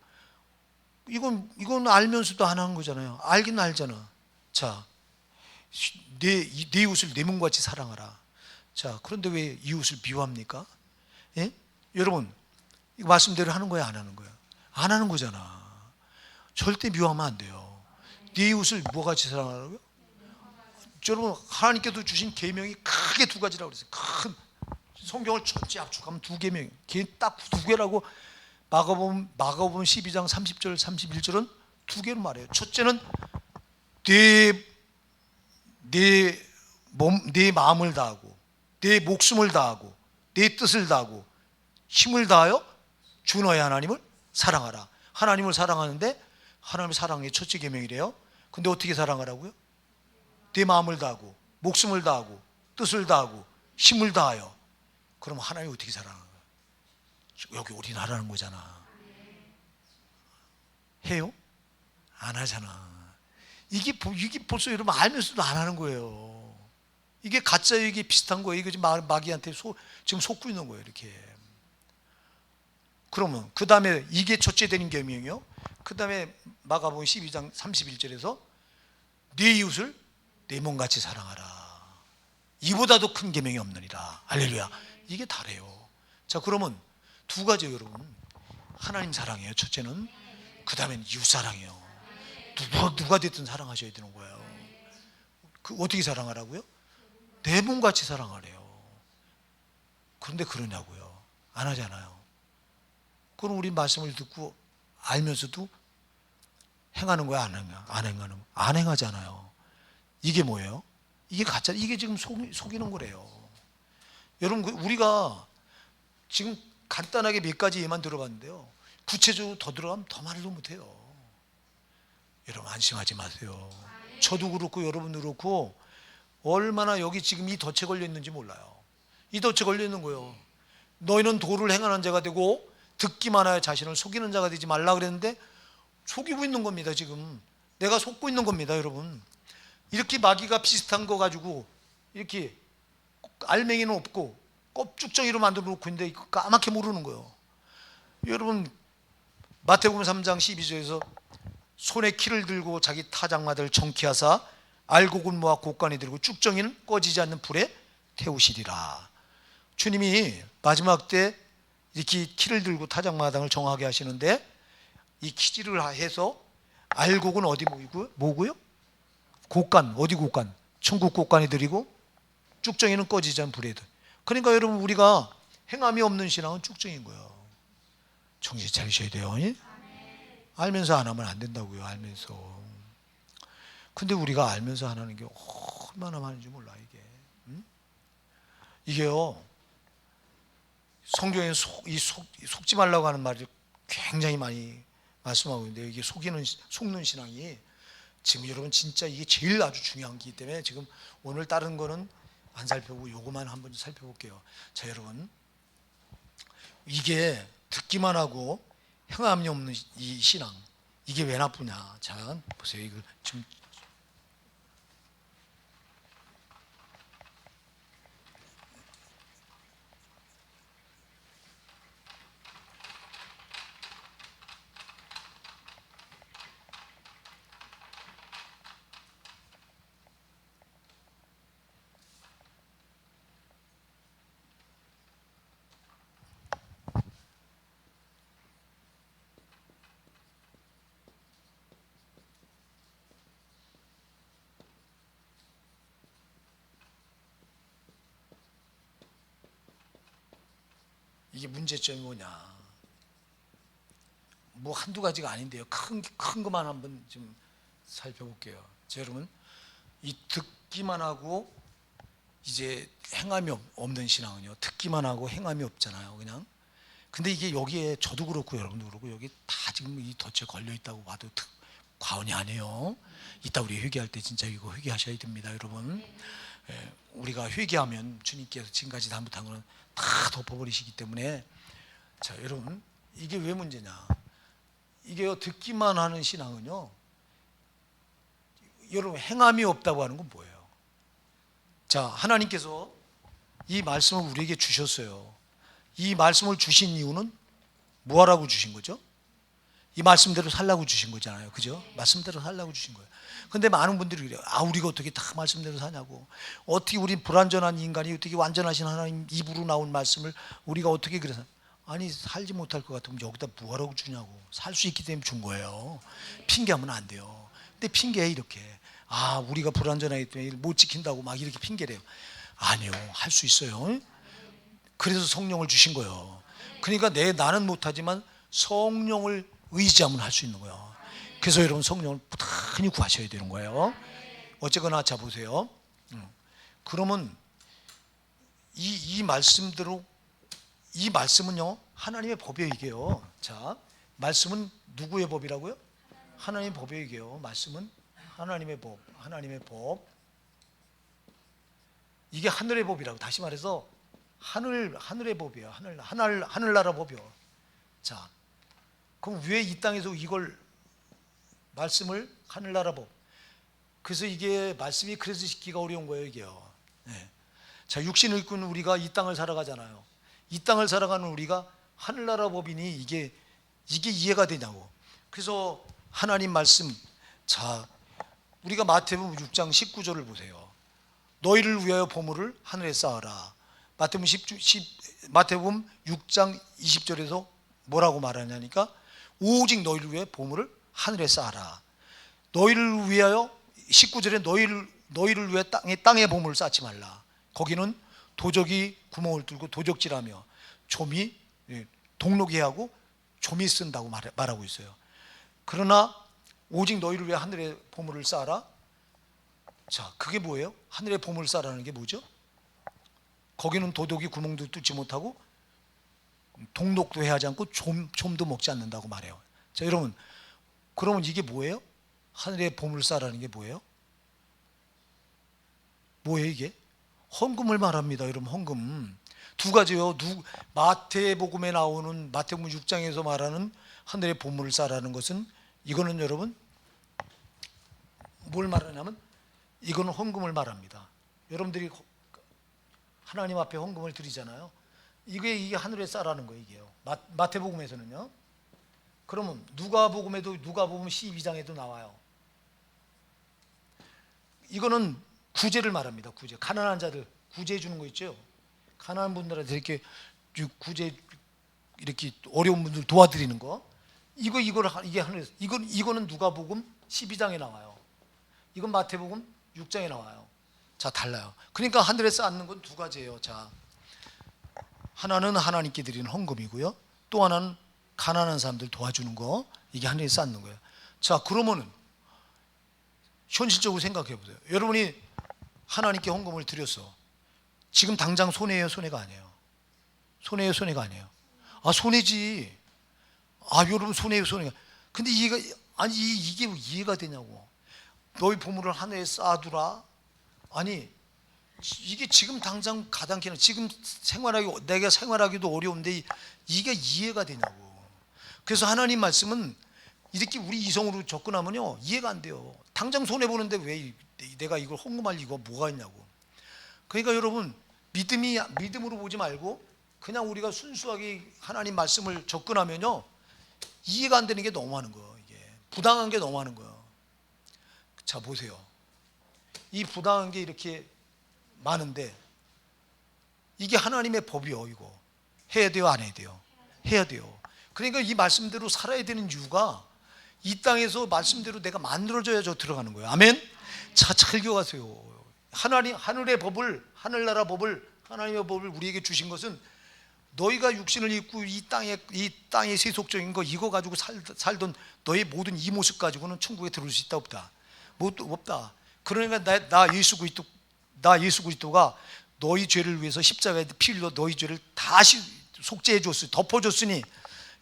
이건 알면서도 안 하는 거잖아요. 알긴 알잖아. 자, 내 이웃을 내 몸같이 사랑하라. 자, 그런데 왜 이웃을 미워합니까? 예? 여러분, 이거 말씀대로 하는 거야, 안 하는 거야? 안 하는 거잖아. 절대 미워하면 안 돼요. 네 이웃을 뭐같이 사랑하라고요? 여러분, 하나님께서 주신 계명이 크게 두 가지라고 그랬어요. 큰 성경을 전체 압축하면 두 계명, 딱 두 개라고. 마가복음 12장 30절 31절은 두 개로 말해요. 첫째는 내 마음을 다하고 내 목숨을 다하고 내 뜻을 다하고 힘을 다하여 주 너의 하나님을 사랑하라. 하나님을 사랑하는데 하나님의 사랑의 첫째 계명이래요. 근데 어떻게 사랑하라고요? 내 마음을 다하고 목숨을 다하고 뜻을 다하고 힘을 다하여. 그럼 하나님 어떻게 사랑하는 거야? 여기 우리나라는 거잖아. 해요? 안 하잖아. 이게 벌써 여러분 알면서도 안 하는 거예요. 이게 가짜 얘기 비슷한 거예요. 이거 지금 마귀한테 지금 속고 있는 거예요. 이렇게. 그러면 그 다음에 이게 첫째 되는 계명이요. 그 다음에 마가복음 12장 31절에서 네 이웃을 내 몸같이 사랑하라. 이보다도 큰 계명이 없느니라. 할렐루야. 이게 다래요. 자, 그러면 두 가지예요, 여러분. 하나님 사랑이에요, 첫째는. 그 다음엔 이웃 사랑이에요. 누가 됐든 사랑하셔야 되는 거예요. 그 어떻게 사랑하라고요? 내 몸같이 사랑하래요. 그런데 그러냐고요? 안 하잖아요. 그럼 우리 말씀을 듣고 알면서도 행하는 거야, 안 행하는 거야? 안 행하잖아요. 이게 뭐예요? 이게 가짜, 이게 지금 속이는 거래요. 여러분, 우리가 지금 간단하게 몇 가지 예만 들어봤는데요. 구체적으로 더 들어가면 더 말도 못해요. 여러분, 안심하지 마세요. 저도 그렇고 여러분도 그렇고 얼마나 여기 지금 이 덫에 걸려 있는지 몰라요. 이 덫에 걸려 있는 거예요. 너희는 도를 행하는 자가 되고 듣기만 하여 자신을 속이는 자가 되지 말라 그랬는데 속이고 있는 겁니다. 지금 내가 속고 있는 겁니다. 여러분, 이렇게 마귀가 비슷한 거 가지고 이렇게 알맹이는 없고 껍죽정이로 만들어 놓고 있는데 까맣게 모르는 거예요. 여러분, 마태복음 3장 12절에서 손에 키를 들고 자기 타작마들 정키하사 알곡은 모아 곡간에 들고 쭉정이는 꺼지지 않는 불에 태우시리라. 주님이 마지막 때 이렇게 키를 들고 타작마당을 정하게 하시는데 이 키질을 해서 알곡은 어디 모고요? 곡간, 어디 곡간? 천국 곡간에 들이고 쭉정이는 꺼지지 않는 불에. 그러니까 여러분, 우리가 행함이 없는 신앙은 쭉정인 거예요. 정신 차리셔야 돼요. 알면서 안 하면 안 된다고요. 알면서. 근데 우리가 알면서 안 하는 게 얼마나 많은지 몰라. 이게 이게요, 성경에 속지 말라고 하는 말이 굉장히 많이 말씀하고 있는데, 이게 속는 신앙이 지금 여러분 진짜 이게 제일 아주 중요한 거기 때문에 지금 오늘 다른 거는 안 살펴보고 요거만 한번 살펴볼게요. 자, 여러분, 이게 듣기만 하고 행함이 없는 이 신앙, 이게 왜 나쁘냐? 자, 보세요. 이거 지금 이게 문제점이 뭐냐? 뭐 한두 가지가 아닌데요. 큰 것만 한번 좀 살펴볼게요. 자, 여러분, 이 듣기만 하고 이제 행함이 없는 신앙은요, 듣기만 하고 행함이 없잖아요, 그냥. 근데 이게 여기에 저도 그렇고 여러분도 그렇고 여기 다 지금 이 덫에 걸려 있다고 봐도 과언이 아니에요. 이따 우리 회개할 때 진짜 이거 회개하셔야 됩니다, 여러분. 우리가 회개하면 주님께서 지금까지 잘못한 거는 다 덮어버리시기 때문에. 자, 여러분, 이게 왜 문제냐? 이게요, 듣기만 하는 신앙은요, 여러분, 행함이 없다고 하는 건 뭐예요? 자, 하나님께서 이 말씀을 우리에게 주셨어요. 이 말씀을 주신 이유는 뭐하라고 주신 거죠? 이 말씀대로 살라고 주신 거잖아요. 그죠? 말씀대로 살라고 주신 거예요. 근데 많은 분들이 그래요. 아, 우리가 어떻게 다 말씀대로 사냐고. 어떻게 우리 불완전한 인간이 어떻게 완전하신 하나님 입으로 나온 말씀을 우리가 어떻게 그래서. 아니, 살지 못할 것 같으면 여기다 뭐하라고 주냐고. 살 수 있기 때문에 준 거예요. 핑계하면 안 돼요. 근데 핑계해 이렇게. 아, 우리가 불완전하기 때문에 못 지킨다고 막 이렇게 핑계래요. 아니요, 할 수 있어요. 그래서 성령을 주신 거예요. 그러니까 나는 못하지만 성령을 의지하면 할 수 있는 거예요. 그래서 여러분 성령을 부단히 구하셔야 되는 거예요. 어쨌거나 자 보세요. 그러면 이 말씀대로, 이 말씀은요 하나님의 법이에요. 이게요. 자, 말씀은 누구의 법이라고요? 하나님의 법이에요. 이게요. 말씀은 하나님의 법, 하나님의 법. 이게 하늘의 법이라고. 다시 말해서 하늘의 법이에요. 하늘나라 법이요. 자, 그럼 왜 이 땅에서 이걸 말씀을 하늘나라 법? 그래서 이게 말씀이 그래서 짓기가 어려운 거예요. 이게요. 네. 자, 육신을 입고 우리가 이 땅을 살아가잖아요. 이 땅을 살아가는 우리가 하늘나라 법이니 이게 이해가 되냐고. 그래서 하나님 말씀, 자, 우리가 마태복음 6장 19절을 보세요. 너희를 위하여 보물을 하늘에 쌓아라. 마태복음 6장 20절에서 뭐라고 말하냐니까 오직 너희를 위해 보물을 하늘에 쌓아라. 너희를 위하여 19절에 너희를 위해 땅에 보물을 쌓지 말라. 거기는 도적이 구멍을 뚫고 도적질하며 좀이 동록이 하고 좀이 쓴다고 말하고 있어요. 그러나 오직 너희를 위해 하늘에 보물을 쌓아라. 자, 그게 뭐예요? 하늘에 보물을 쌓으라는 게 뭐죠? 거기는 도둑이 구멍도 뚫지 못하고 동록도 해하지 않고 좀도 먹지 않는다고 말해요. 자, 여러분, 그러면 이게 뭐예요? 하늘에 보물을 쌓으라는 게 뭐예요? 뭐예요 이게? 헌금을 말합니다. 여러분, 헌금 두 가지요. 마태복음에 나오는 마태복음 6장에서 말하는 하늘에 보물을 쌓으라는 것은 이거는 여러분 뭘 말하냐면 이거는 헌금을 말합니다. 여러분들이 하나님 앞에 헌금을 드리잖아요. 이게 하늘에 쌓으라는 거예요. 이게요. 마태복음에서는요. 그러면 누가복음 12장에도 나와요. 이거는 구제를 말합니다. 구제. 가난한 자들 구제해 주는 거 있죠. 가난한 분들한테 이렇게 구제, 이렇게 어려운 분들 도와드리는 거. 이게 하늘에, 이거는 누가복음 12장에 나와요. 이건 마태복음 6장에 나와요. 자, 달라요. 그러니까 하늘에 쌓는 건 두 가지예요. 자, 하나는 하나님께 드리는 헌금이고요. 또 하나는 가난한 사람들 도와주는 거. 이게 하늘에 쌓는 거예요. 자, 그러면은 현실적으로 생각해 보세요. 여러분이 하나님께 헌금을 드렸어. 지금 당장 손해예요, 손해가 아니에요? 손해예요, 손해가 아니에요? 아, 손해지. 아, 여러분 손해예요, 손해가. 근데 이게 왜 이해가 되냐고. 너희 보물을 하늘에 쌓아두라. 아니, 이게 지금 당장 가당키는 지금 내가 생활하기도 어려운데 이게 이해가 되냐고. 그래서 하나님 말씀은 이렇게 우리 이성으로 접근하면요 이해가 안 돼요. 당장 손해 보는데 왜 내가 이걸 헌금할 이유가 뭐가 있냐고. 그러니까 여러분 믿음으로 보지 말고 그냥 우리가 순수하게 하나님 말씀을 접근하면요 이해가 안 되는 게 너무 많은 거예요. 이게 부당한 게 너무 많은 거예요. 자, 보세요. 이 부당한 게 이렇게 많은데 이게 하나님의 법이요. 이거 해야 돼요, 안 해야 돼요? 해야 돼요. 그러니까 이 말씀대로 살아야 되는 이유가 이 땅에서 말씀대로 내가 만들어져야 저 들어가는 거예요. 아멘. 자, 잘 기억하세요. 하늘의 법을, 하늘나라 법을, 하나님의 법을 우리에게 주신 것은 너희가 육신을 입고 이 땅의 세속적인 거 이거 가지고 살던 너의 모든 이 모습 가지고는 천국에 들어올 수 있다 없다? 없다. 그러니까 나 예수 그리스도가 너희 죄를 위해서 십자가에 피 흘려 너희 죄를 다시 속죄해 줬으니, 덮어줬으니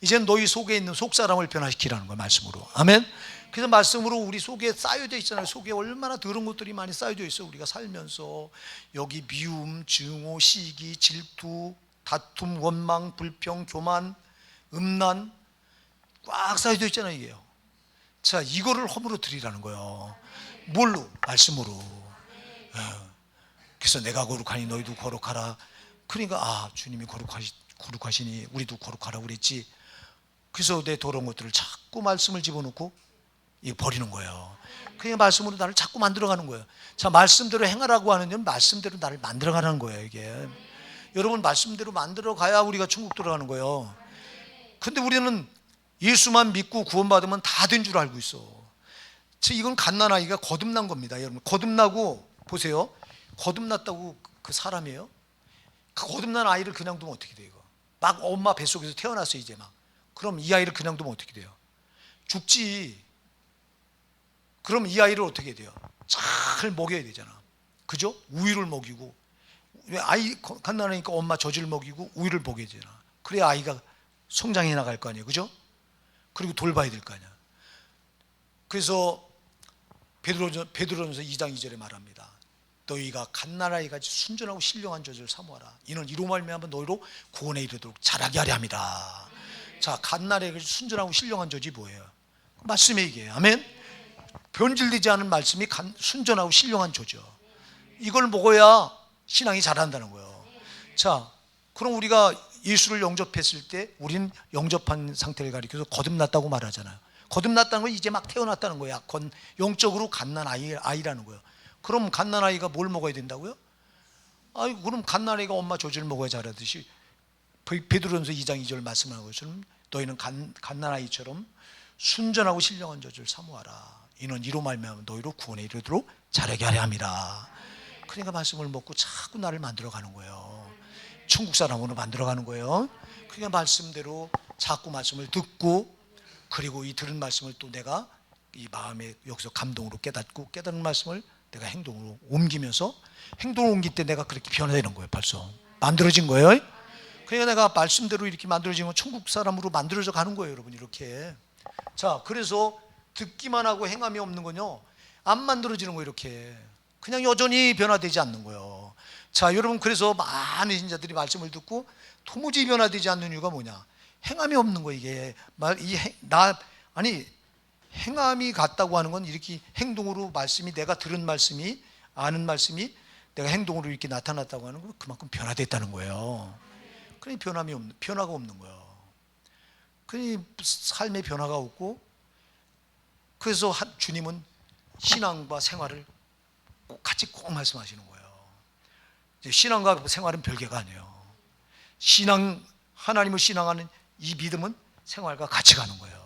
이제는 너희 속에 있는 속사람을 변화시키라는 거예요. 말씀으로. 아멘. 그래서 말씀으로 우리 속에 쌓여져 있잖아요. 속에 얼마나 더러운 것들이 많이 쌓여져 있어요. 우리가 살면서 여기 미움, 증오, 시기, 질투, 다툼, 원망, 불평, 교만, 음란 꽉 쌓여져 있잖아요. 이게요. 자, 이거를 허물어 드리라는 거예요. 뭘로? 말씀으로. 그래서 내가 거룩하니 너희도 거룩하라. 그러니까 주님이 거룩하시니 우리도 거룩하라 그랬지. 그래서 내 더러운 것들을 자꾸 말씀을 집어넣고 버리는 거예요. 그냥 말씀으로 나를 자꾸 만들어가는 거예요. 자, 말씀대로 행하라고 하는 건 말씀대로 나를 만들어가는 거예요. 이게 여러분, 말씀대로 만들어가야 우리가 천국 들어가는 거예요. 근데 우리는 예수만 믿고 구원받으면 다 된 줄 알고 있어. 이건 갓난아이가 거듭난 겁니다. 여러분, 거듭나고 보세요. 거듭났다고 그 사람이에요? 그 거듭난 아이를 그냥 두면 어떻게 돼요? 막 엄마 뱃속에서 태어났어요. 이제 막 그럼 이 아이를 그냥 두면 어떻게 돼요? 죽지. 그럼 이 아이를 어떻게 돼요? 잘 먹여야 되잖아. 그죠? 우유를 먹이고, 왜 아이 갓난아이니까 엄마 젖을 먹이고 우유를 먹여야 되잖아. 그래야 아이가 성장해 나갈 거 아니에요. 그죠? 그리고 돌봐야 될 거 아니야. 그래서 베드로전서 2장 2절에 말합니다. 너희가 갓난아이같이 순전하고 신령한 젖을 사모하라. 이는 이로 말미암아 너희로 구원에 이르도록 자라게 하려 함이다. 자, 갓난아이같이 순전하고 신령한 젖이 뭐예요? 말씀의 얘기예요. 아멘. 변질되지 않은 말씀이 순전하고 신령한 젖이죠. 이걸 먹어야 신앙이 자란다는 거예요. 자, 그럼 우리가 예수를 영접했을 때 우리는 영접한 상태를 가리켜서 거듭났다고 말하잖아요. 거듭났다는 건 이제 막 태어났다는 거예요. 영적으로 갓난아이라는 거예요. 그럼 갓난아이가 뭘 먹어야 된다고요? 그럼 갓난아이가 엄마 젖을 먹어야 자라듯이 베드로전서 2장 2절 말씀하는 것처럼 너희는 갓난아이처럼 순전하고 신령한 젖을 사모하라. 이는 이로 말미암아 너희로 구원에 이르도록 자라게 하려 함이라. 그러니까 말씀을 먹고 자꾸 나를 만들어가는 거예요. 천국 사람으로 만들어가는 거예요. 그러니까 말씀대로 자꾸 말씀을 듣고, 그리고 이 들은 말씀을 또 내가 이 마음에 여기서 감동으로 깨닫고, 깨닫는 말씀을 내가 행동으로 옮기면서, 행동을 옮길 때 내가 그렇게 변화되는 거예요. 벌써 만들어진 거예요. 그러니까 내가 말씀대로 이렇게 만들어지면 천국 사람으로 만들어져 가는 거예요. 여러분, 이렇게. 자, 그래서 듣기만 하고 행함이 없는 건요, 안 만들어지는 거예요. 이렇게 그냥 여전히 변화되지 않는 거예요. 자, 여러분, 그래서 많은 신자들이 말씀을 듣고 도무지 변화되지 않는 이유가 뭐냐? 행함이 없는 거예요. 이게 행함이 같다고 하는 건 이렇게 행동으로 말씀이, 내가 들은 말씀이, 아는 말씀이 내가 행동으로 이렇게 나타났다고 하는 건 그만큼 변화됐다는 거예요. 그러니 변화가 없는 거예요. 그러니 삶의 변화가 없고, 그래서 주님은 신앙과 생활을 같이 꼭 말씀하시는 거예요. 신앙과 생활은 별개가 아니에요. 하나님을 신앙하는 이 믿음은 생활과 같이 가는 거예요.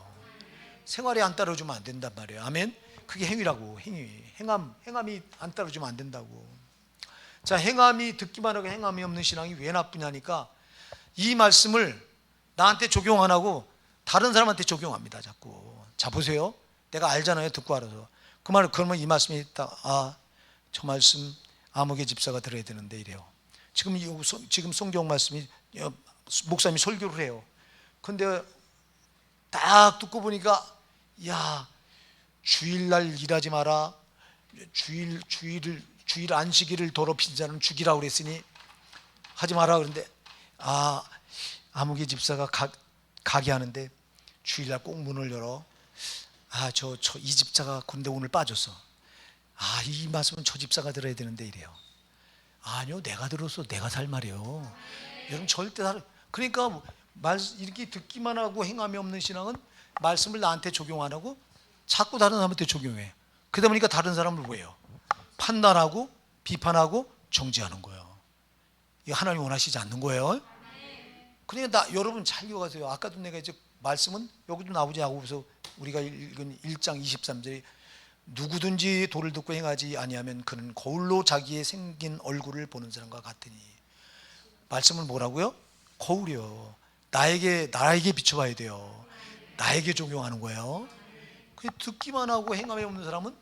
생활이 안 따라주면 안 된단 말이에요. 아멘. 그게 행위라고. 행함이 안 따라주면 안 된다고. 자, 행함이, 듣기만 하고 행함이 없는 신앙이 왜 나쁘냐니까, 이 말씀을 나한테 적용 안 하고 다른 사람한테 적용합니다. 자꾸. 자, 보세요. 내가 알잖아요. 듣고 알아서. 그러면 이 말씀이 있다. 저 말씀 아무개 집사가 들어야 되는데 이래요. 지금 성경 말씀이, 목사님이 설교를 해요. 근데 딱 듣고 보니까, 야, 주일날 일하지 마라. 주일 안식일을 더럽힌 자는 죽이라고 그랬으니 하지 마라. 그런데 아무개 집사가 가게 하는데 주일날 꼭 문을 열어. 이 집사가 근데 오늘 빠졌어. 이 말씀은 저 집사가 들어야 되는데 이래요. 아니요, 내가 들어서 내가 살 말이에요. 여러분, 절대 그러니까 이렇게 듣기만 하고 행함이 없는 신앙은 말씀을 나한테 적용 안 하고 자꾸 다른 사람한테 적용해. 그러다 보니까 다른 사람을 뭐예요? 판단하고 비판하고 정죄하는 거예요. 이거 하나님 원하시지 않는 거예요. 그러니까 여러분 잘 기억하세요. 아까도 내가 이제 말씀은 여기도 나오지 야고보서 우리가 읽은 1장 23절에 누구든지 도를 듣고 행하지 아니하면 그는 거울로 자기의 생긴 얼굴을 보는 사람과 같으니. 말씀은 뭐라고요? 거울이요. 나에게 비춰봐야 돼요. 나에게 적용하는 거예요. 듣기만 하고 행함이 없는 사람은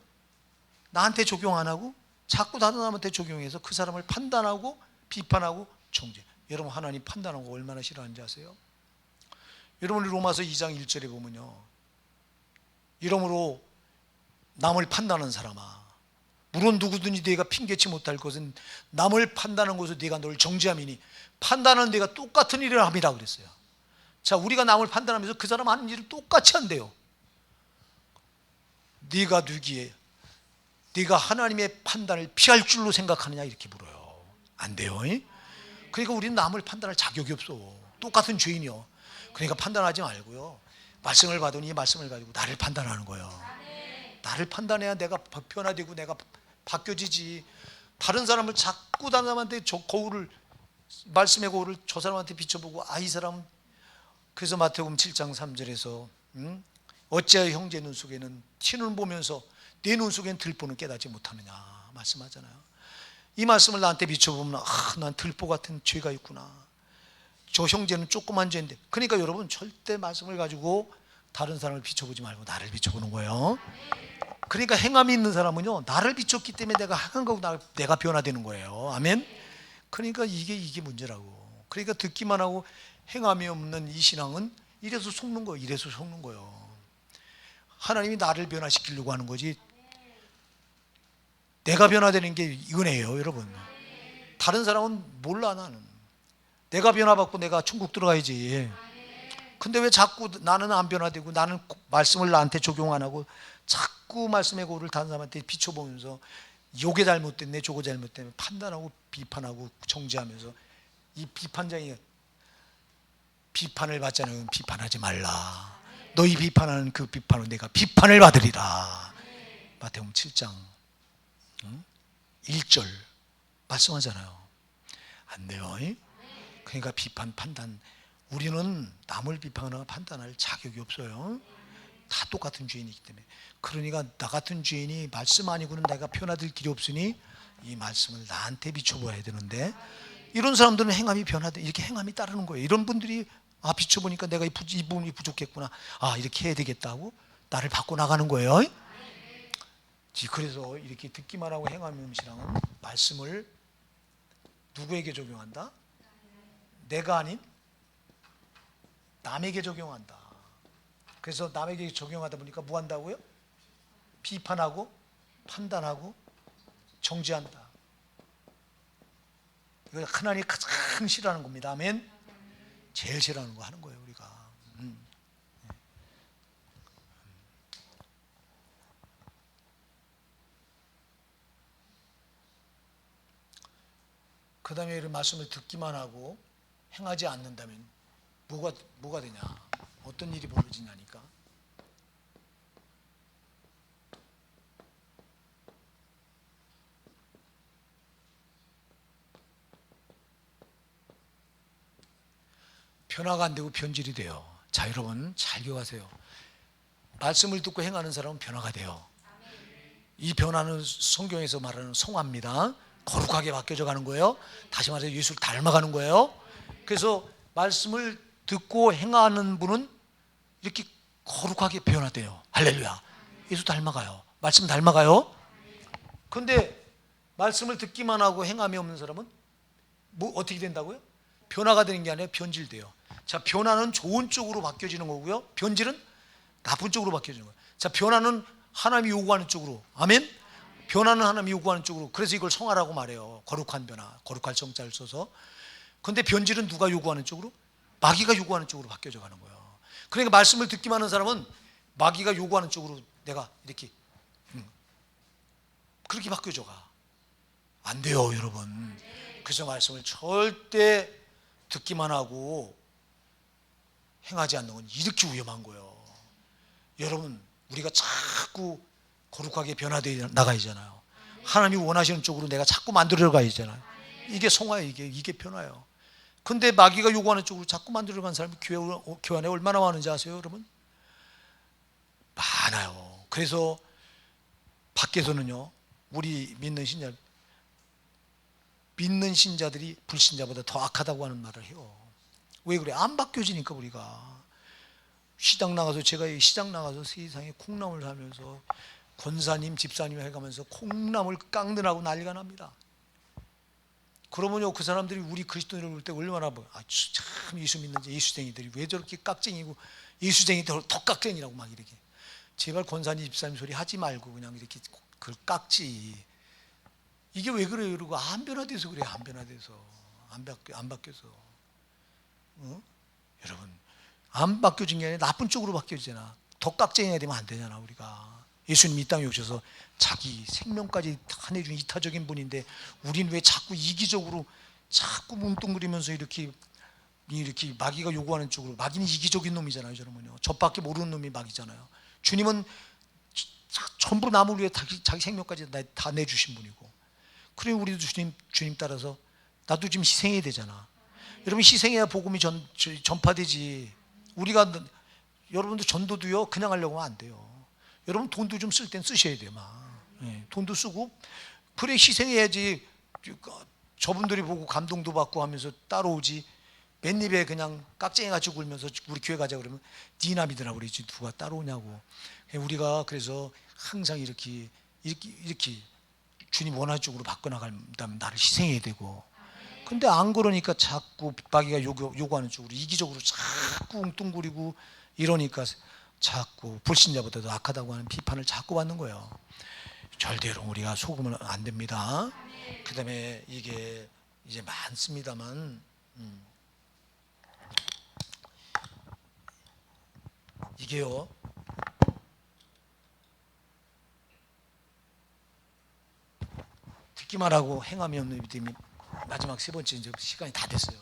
나한테 적용 안 하고 자꾸 다른 사람한테 적용해서 그 사람을 판단하고 비판하고 정죄. 여러분, 하나님 판단하는 거 얼마나 싫어하는지 아세요? 여러분, 로마서 2장 1절에 보면요, 이러므로 남을 판단하는 사람아, 물론 누구든지 네가 핑계치 못할 것은 남을 판단하는 것으로 네가 널 정죄함이니 판단하는 네가 똑같은 일을 함이라 그랬어요. 자, 우리가 남을 판단하면서 그 사람 하는 일을 똑같이 한대요. 네가 누기에 네가 하나님의 판단을 피할 줄로 생각하느냐 이렇게 물어요. 안 돼요. 그러니까 우리는 남을 판단할 자격이 없어. 똑같은 죄인이요. 그러니까 판단하지 말고요, 말씀을 받으니 이 말씀을 가지고 나를 판단하는 거예요. 나를 판단해야 내가 변화되고 내가 바뀌어지지. 다른 사람을 자꾸 다른 사람한테 저 거울을, 말씀의 거울을 저 사람한테 비춰보고 이 사람. 그래서 마태복음 7장 3절에서 어찌하여 형제 눈 속에는 티눈 보면서 내 눈 속에는 들보는 깨닫지 못하느냐 말씀하잖아요. 이 말씀을 나한테 비춰보면 난 들보 같은 죄가 있구나. 저 형제는 조그만 죄인데. 그러니까 여러분 절대 말씀을 가지고 다른 사람을 비춰보지 말고 나를 비춰보는 거예요. 그러니까 행함이 있는 사람은요, 나를 비췄기 때문에 내가 행한 거고 내가 변화되는 거예요. 아멘. 그러니까 이게 문제라고. 그러니까 듣기만 하고 행함이 없는 이 신앙은 이래서 속는 거예요. 이래서 속는 거예요. 하나님이 나를 변화시키려고 하는 거지 내가 변화되는 게 은혜예요, 여러분. 다른 사람은 몰라. 나는 내가 변화받고 내가 천국 들어가야지. 근데 왜 자꾸 나는 안 변화되고 나는 말씀을 나한테 적용 안 하고 자꾸 말씀의 고를 다른 사람한테 비춰보면서 요게 잘못됐네 저거 잘못됐네 판단하고 비판하고 정죄하면서. 이 비판장이 비판을 받자는 비판하지 말라. 너희 비판하는 그 비판으로 내가 비판을 받으리라. 마태복음 7장 1절 말씀하잖아요. 안 돼요. 그러니까 비판 판단, 우리는 남을 비판하거나 판단할 자격이 없어요. 다 똑같은 죄인이기 때문에. 그러니까 나 같은 죄인이 말씀 아니고는 내가 변화될 길이 없으니 이 말씀을 나한테 비춰봐야 되는데, 이런 사람들은 행함이 변화돼. 이렇게 행함이 따르는 거예요. 이런 분들이 비춰보니까 내가 이 부분이 부족했구나, 이렇게 해야 되겠다고 나를 바꿔 나가는 거예요. 그래서 이렇게 듣기만 하고 행함이 없는 신앙은 말씀을 누구에게 적용한다? 내가 아닌 남에게 적용한다. 그래서 남에게 적용하다 보니까 뭐 한다고요? 비판하고 판단하고 정죄한다. 이거 하나님이 가장 싫어하는 겁니다. 아멘. 제일 싫어하는 거 하는 거예요, 우리가. 그 다음에 이런 말씀을 듣기만 하고 행하지 않는다면 뭐가 되냐? 어떤 일이 벌어지냐니까. 변화가 안 되고 변질이 돼요. 자, 여러분 잘 기억하세요. 말씀을 듣고 행하는 사람은 변화가 돼요. 이 변화는 성경에서 말하는 성화입니다. 거룩하게 바뀌어져 가는 거예요. 다시 말해서 예수를 닮아가는 거예요. 그래서 말씀을 듣고 행하는 분은 이렇게 거룩하게 변화돼요. 할렐루야. 예수 닮아가요. 말씀 닮아가요. 그런데 말씀을 듣기만 하고 행함이 없는 사람은 어떻게 된다고요? 변화가 되는 게 아니라 변질돼요. 자, 변화는 좋은 쪽으로 바뀌어지는 거고요, 변질은 나쁜 쪽으로 바뀌어지는 거예요. 자, 변화는 하나님이 요구하는 쪽으로. 아멘. 변화는 하나님이 요구하는 쪽으로. 그래서 이걸 성화라고 말해요. 거룩한 변화, 거룩할 정자를 써서. 근데 변질은 누가 요구하는 쪽으로? 마귀가 요구하는 쪽으로 바뀌어져 가는 거예요. 그러니까 말씀을 듣기만 하는 사람은 마귀가 요구하는 쪽으로 내가 이렇게 그렇게 바뀌어져 가. 안 돼요, 여러분. 그래서 말씀을 절대 듣기만 하고 행하지 않는 건 이렇게 위험한 거예요. 여러분, 우리가 자꾸 거룩하게 변화되어 나가야잖아요. 하나님이 원하시는 쪽으로 내가 자꾸 만들어 가야잖아요. 이게 성화예요. 이게 변화예요. 근데 마귀가 요구하는 쪽으로 자꾸 만들어 간 사람이 교회 안에 얼마나 많은지 아세요, 여러분? 많아요. 그래서 밖에서는요, 우리 믿는 신자들이 불신자보다 더 악하다고 하는 말을 해요. 왜 그래? 안 바뀌어지니까. 우리가 시장 나가서, 제가 시장 나가서 세상에 콩나물 사면서 권사님 집사님 해가면서 콩나물 깡느라고 난리가 납니다. 그러면요, 그 사람들이 우리 그리스도인을 볼 때 얼마나 참 예수 믿는 예수쟁이들이 왜 저렇게 깍쟁이고, 예수쟁이 더 깍쟁이라고 막 이렇게. 제발 권사님 집사님 소리 하지 말고 그냥 이렇게 그걸 깍지. 이게 왜 그래요? 그러고 안 변화돼서 그래요. 안 변화돼서 안 바뀌어서. 여러분, 안 바뀌어진 게 아니라 나쁜 쪽으로 바뀌어지잖아. 더 깍쟁이가 되면 안 되잖아. 우리가 예수님 이 땅에 오셔서 자기 생명까지 다 내준 이타적인 분인데 우리는 왜 자꾸 이기적으로 자꾸 뭉뚱그리면서 이렇게 이렇게 마귀가 요구하는 쪽으로, 마귀는 이기적인 놈이잖아요. 저는요, 저밖에 모르는 놈이 마귀잖아요. 주님은 전부 남을 위해 자기 생명까지 다 내주신 분이고, 그래 우리도 주님 따라서 나도 지금 희생해야 되잖아. 여러분, 희생해야 복음이 전파되지. 우리가, 여러분도 전도도요 그냥 하려고 하면 안 돼요. 여러분 돈도 좀 쓸 땐 쓰셔야 돼요. 돈도 쓰고, 그래 희생해야지. 저분들이 보고 감동도 받고 하면서 따라오지. 맨입에 그냥 깍쟁이같이 굴면서 우리 교회 가자 그러면 니나 믿으라 그러지 누가 따라오냐고. 우리가 그래서 항상 이렇게 주님 원하는 쪽으로 바꿔나가면 나를 희생해야 되고, 근데 안 그러니까 자꾸 마귀가 요구하는 쪽으로 이기적으로 자꾸 웅뚱거리고 이러니까 자꾸 불신자보다도 악하다고 하는 비판을 자꾸 받는 거예요. 절대로 우리가 속으면 안 됩니다. 그 다음에 이게 이제 많습니다만, 이게요, 듣기만 하고 행함이 없는 믿음이 마지막 세 번째, 이제 시간이 다 됐어요.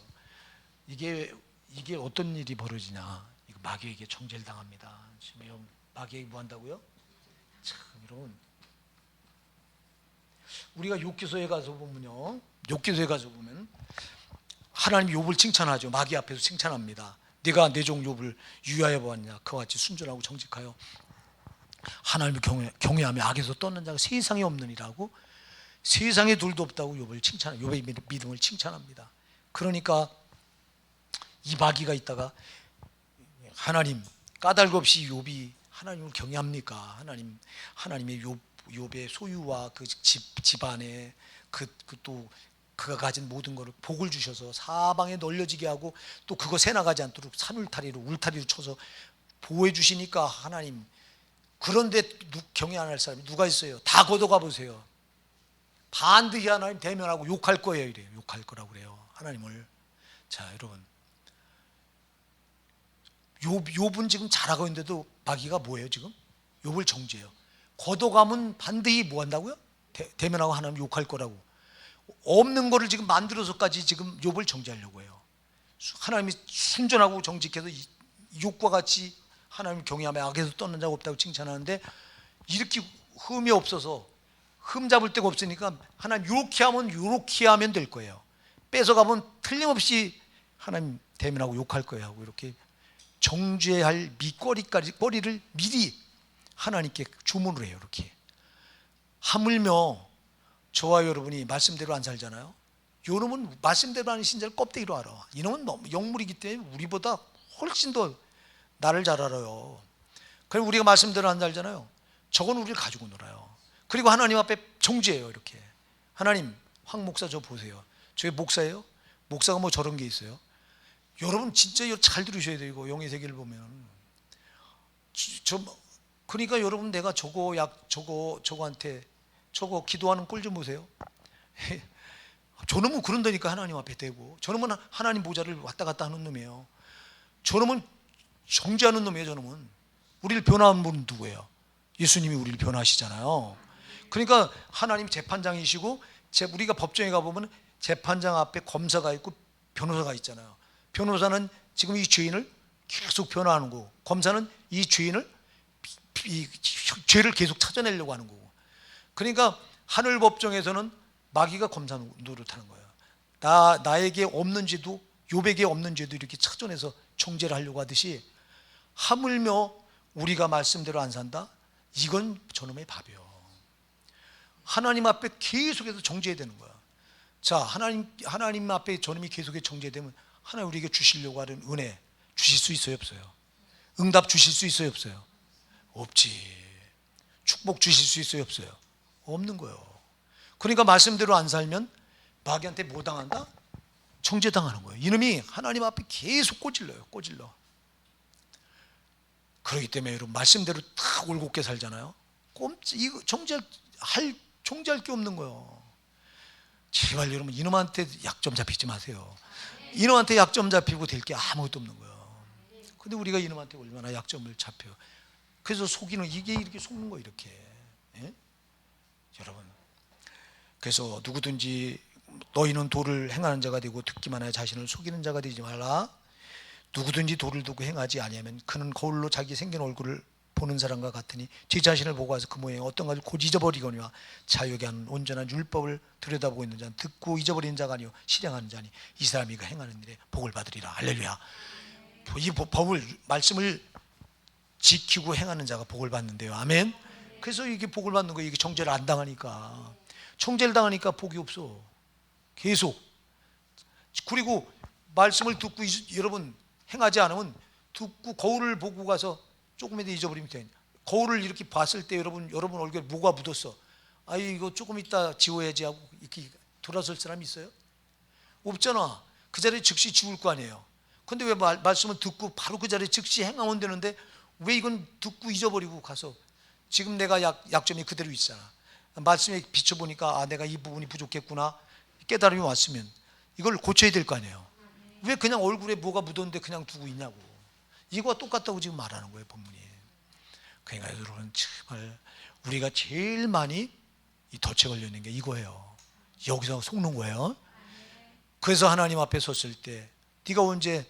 이게 어떤 일이 벌어지냐, 이거 마귀에게 정죄를 당합니다. 지금 마귀에게 뭐 한다고요? 참, 여러분, 우리가 욥기서에 가서 보면요, 욥기서에 가서 보면 하나님이 욥을 칭찬하죠. 마귀 앞에서 칭찬합니다. 네가 내 종 욥을 유하여 보았냐, 그와 같이 순전하고 정직하여 하나님을 경외하며 악에서 떠난 자가 세상에 없느니라고, 세상에 둘도 없다고 욥을 칭찬, 욥의 믿음을 칭찬합니다. 그러니까 이 마귀가 있다가 하나님, 까닭 없이 욥이 하나님을 경외합니까? 하나님의 욥의 소유와 그 집안에 또 그가 가진 모든 것을 복을 주셔서 사방에 널려지게 하고, 또 그거 새나가지 않도록 울타리로 쳐서 보호해 주시니까 하나님, 그런데 경외 안 할 사람이 누가 있어요? 다 걷어가 보세요. 반드시 하나님 대면하고 욕할 거예요. 이래요. 욕할 거라고 그래요, 하나님을. 자, 여러분, 욥은 지금 잘하고 있는데도 마귀가 뭐예요? 지금 욥을 정죄해요. 걷어가면 반드시 뭐 한다고요? 대면하고 하나님 욕할 거라고. 없는 거를 지금 만들어서까지 지금 욥을 정죄하려고 해요. 하나님이 순전하고 정직해서 욥과 같이 하나님을 경외하며 악에서 떠난 자가 없다고 칭찬하는데, 이렇게 흠이 없어서, 흠 잡을 데가 없으니까 하나님 요렇게 하면 될 거예요. 뺏어가면 틀림없이 하나님 대면하고 욕할 거예요 하고, 이렇게 정죄할 꼬리를 미리 하나님께 주문을 해요. 이렇게 하물며 저와 여러분이 말씀대로 안 살잖아요. 요놈은 말씀대로 하는 신자를 껍데기로 알아. 이놈은 너무 영물이기 때문에 우리보다 훨씬 더 나를 잘 알아요. 그리고 우리가 말씀대로 안 살잖아요. 저건 우리를 가지고 놀아요. 그리고 하나님 앞에 정죄해요. 이렇게, 하나님, 황 목사 저 보세요. 저게 목사예요? 목사가 뭐 저런 게 있어요? 여러분 진짜 잘 들으셔야 돼요. 이거 영의 세계를 보면. 그러니까 여러분, 내가 저거한테 저거 기도하는 꼴 좀 보세요. 저놈은 그런다니까, 하나님 앞에 대고. 저놈은 하나님 보좌를 왔다 갔다 하는 놈이에요. 저놈은 정죄하는 놈이에요. 저놈은. 우리를 변화한 분은 누구예요? 예수님이 우리를 변화하시잖아요. 그러니까 하나님 재판장이시고, 우리가 법정에 가보면 재판장 앞에 검사가 있고 변호사가 있잖아요. 변호사는 지금 이 죄인을 계속 변화하는 거고, 검사는 이 죄인을, 이 죄를 계속 찾아내려고 하는 거고. 그러니까 하늘 법정에서는 마귀가 검사 노릇하는 거예요. 나에게 없는 죄도, 욥에게 없는 죄도 이렇게 찾아내서 정죄를 하려고 하듯이, 하물며 우리가 말씀대로 안 산다? 이건 저놈의 밥이에요. 하나님 앞에 계속해서 정죄해야 되는 거야. 자, 하나님 앞에 저놈이 계속해서 정죄되면 하나님 우리에게 주시려고 하는 은혜 주실 수 있어요, 없어요? 응답 주실 수 있어요, 없어요? 없지. 축복 주실 수 있어요, 없어요? 없는 거예요. 그러니까 말씀대로 안 살면 마귀한테 뭐 당한다? 정죄당하는 거예요. 이놈이 하나님 앞에 계속 꼬질러요. 그렇기 때문에 여러분, 말씀대로 다 올곧게 살잖아요. 이거 정죄할 게 없는 거예요. 제발 여러분, 이놈한테 약점 잡히지 마세요. 이놈한테 약점 잡히고 될 게 아무것도 없는 거예요. 근데 우리가 이놈한테 얼마나 약점을 잡혀요. 그래서 이게 이렇게 속는 거예요, 이렇게. 예? 여러분, 그래서 누구든지 너희는 도를 행하는 자가 되고 듣기만 하여 자신을 속이는 자가 되지 말라. 누구든지 돌을 두고 행하지 아니하면 그는 거울로 자기 생긴 얼굴을 보는 사람과 같으니 제 자신을 보고 와서 그 모양이 어떤 것을 곧 잊어버리거니와 자유하게 하는 온전한 율법을 들여다보고 있는 자는 듣고 잊어버리는 자가 아니요 실행하는 자니 이 사람이 그 행하는 일에 복을 받으리라. 할렐루야. 이 법을 말씀을 지키고 행하는 자가 복을 받는데요. 아멘. 그래서 이게 복을 받는 거예요. 이게 정죄를 안 당하니까. 정죄를 당하니까 복이 없어. 계속. 그리고 말씀을 듣고 여러분 행하지 않으면 듣고 거울을 보고 가서 조금이라도 잊어버리면 돼. 거울을 이렇게 봤을 때 여러분 얼굴에 뭐가 묻었어. 아 이거 조금 이따 지워야지 하고 이렇게 돌아설 사람이 있어요? 없잖아. 그 자리에 즉시 지울 거 아니에요. 근데 왜 말씀을 듣고 바로 그 자리에 즉시 행하면 되는데 왜 이건 듣고 잊어버리고 가서 지금 내가 약점이 그대로 있잖아. 말씀에 비춰보니까 아 내가 이 부분이 부족했구나 깨달음이 왔으면 이걸 고쳐야 될 거 아니에요. 왜 그냥 얼굴에 뭐가 묻었는데 그냥 두고 있냐고. 이거와 똑같다고 지금 말하는 거예요 본문이. 그러니까 여러분 정말 우리가 제일 많이 이 덫에 걸려 있는 게 이거예요. 여기서 속는 거예요. 그래서 하나님 앞에 섰을 때 네가 언제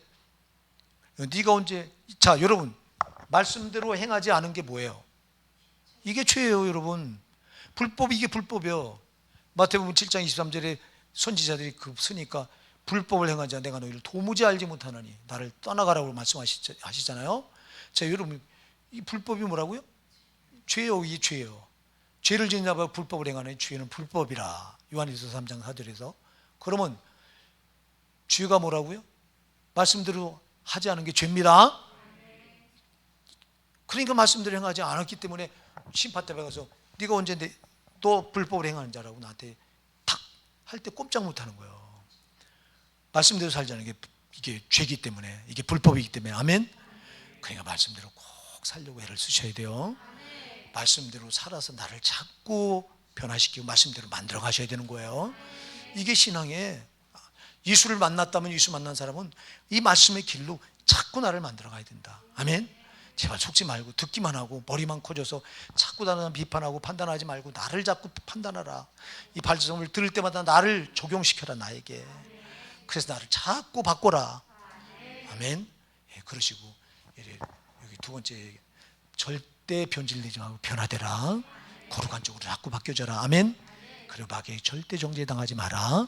자 여러분 말씀대로 행하지 않은 게 뭐예요? 이게 죄예요 여러분. 불법이 이게 불법이요. 마태복음 7장 23절에 선지자들이 그 쓰니까 불법을 행하자 내가 너희를 도무지 알지 못하나니 나를 떠나가라고 말씀하시잖아요. 자 여러분 이 불법이 뭐라고요? 죄요. 이 죄요. 죄를 짓나 봐요. 불법을 행하는 죄는 불법이라 요한일서 3장 4절에서. 그러면 죄가 뭐라고요? 말씀대로 하지 않은 게 죄입니다. 그러니까 말씀대로 행하지 않았기 때문에 심판대에 가서 네가 언제 또 불법을 행하는 자라고 나한테 탁 할 때 꼼짝 못하는 거예요. 말씀대로 살지 않는 게 이게 죄이기 때문에 이게 불법이기 때문에. 아멘. 그러니까 말씀대로 꼭 살려고 애를 쓰셔야 돼요. 말씀대로 살아서 나를 자꾸 변화시키고 말씀대로 만들어 가셔야 되는 거예요. 이게 신앙에 예수를 만났다면 예수 만난 사람은 이 말씀의 길로 자꾸 나를 만들어 가야 된다. 아멘. 제발 속지 말고 듣기만 하고 머리만 커져서 자꾸 다른 비판하고 판단하지 말고 나를 자꾸 판단하라. 이 발성을 들을 때마다 나를 적용시켜라 나에게. 그래서 나를 자꾸 바꿔라. 아멘. 예, 그러시고 여기 두 번째 절대 변질되지 말고 변화되라. 거룩한 쪽으로 자꾸 바뀌어져라. 아멘. 그리고 마귀에게 절대 정죄당하지 마라.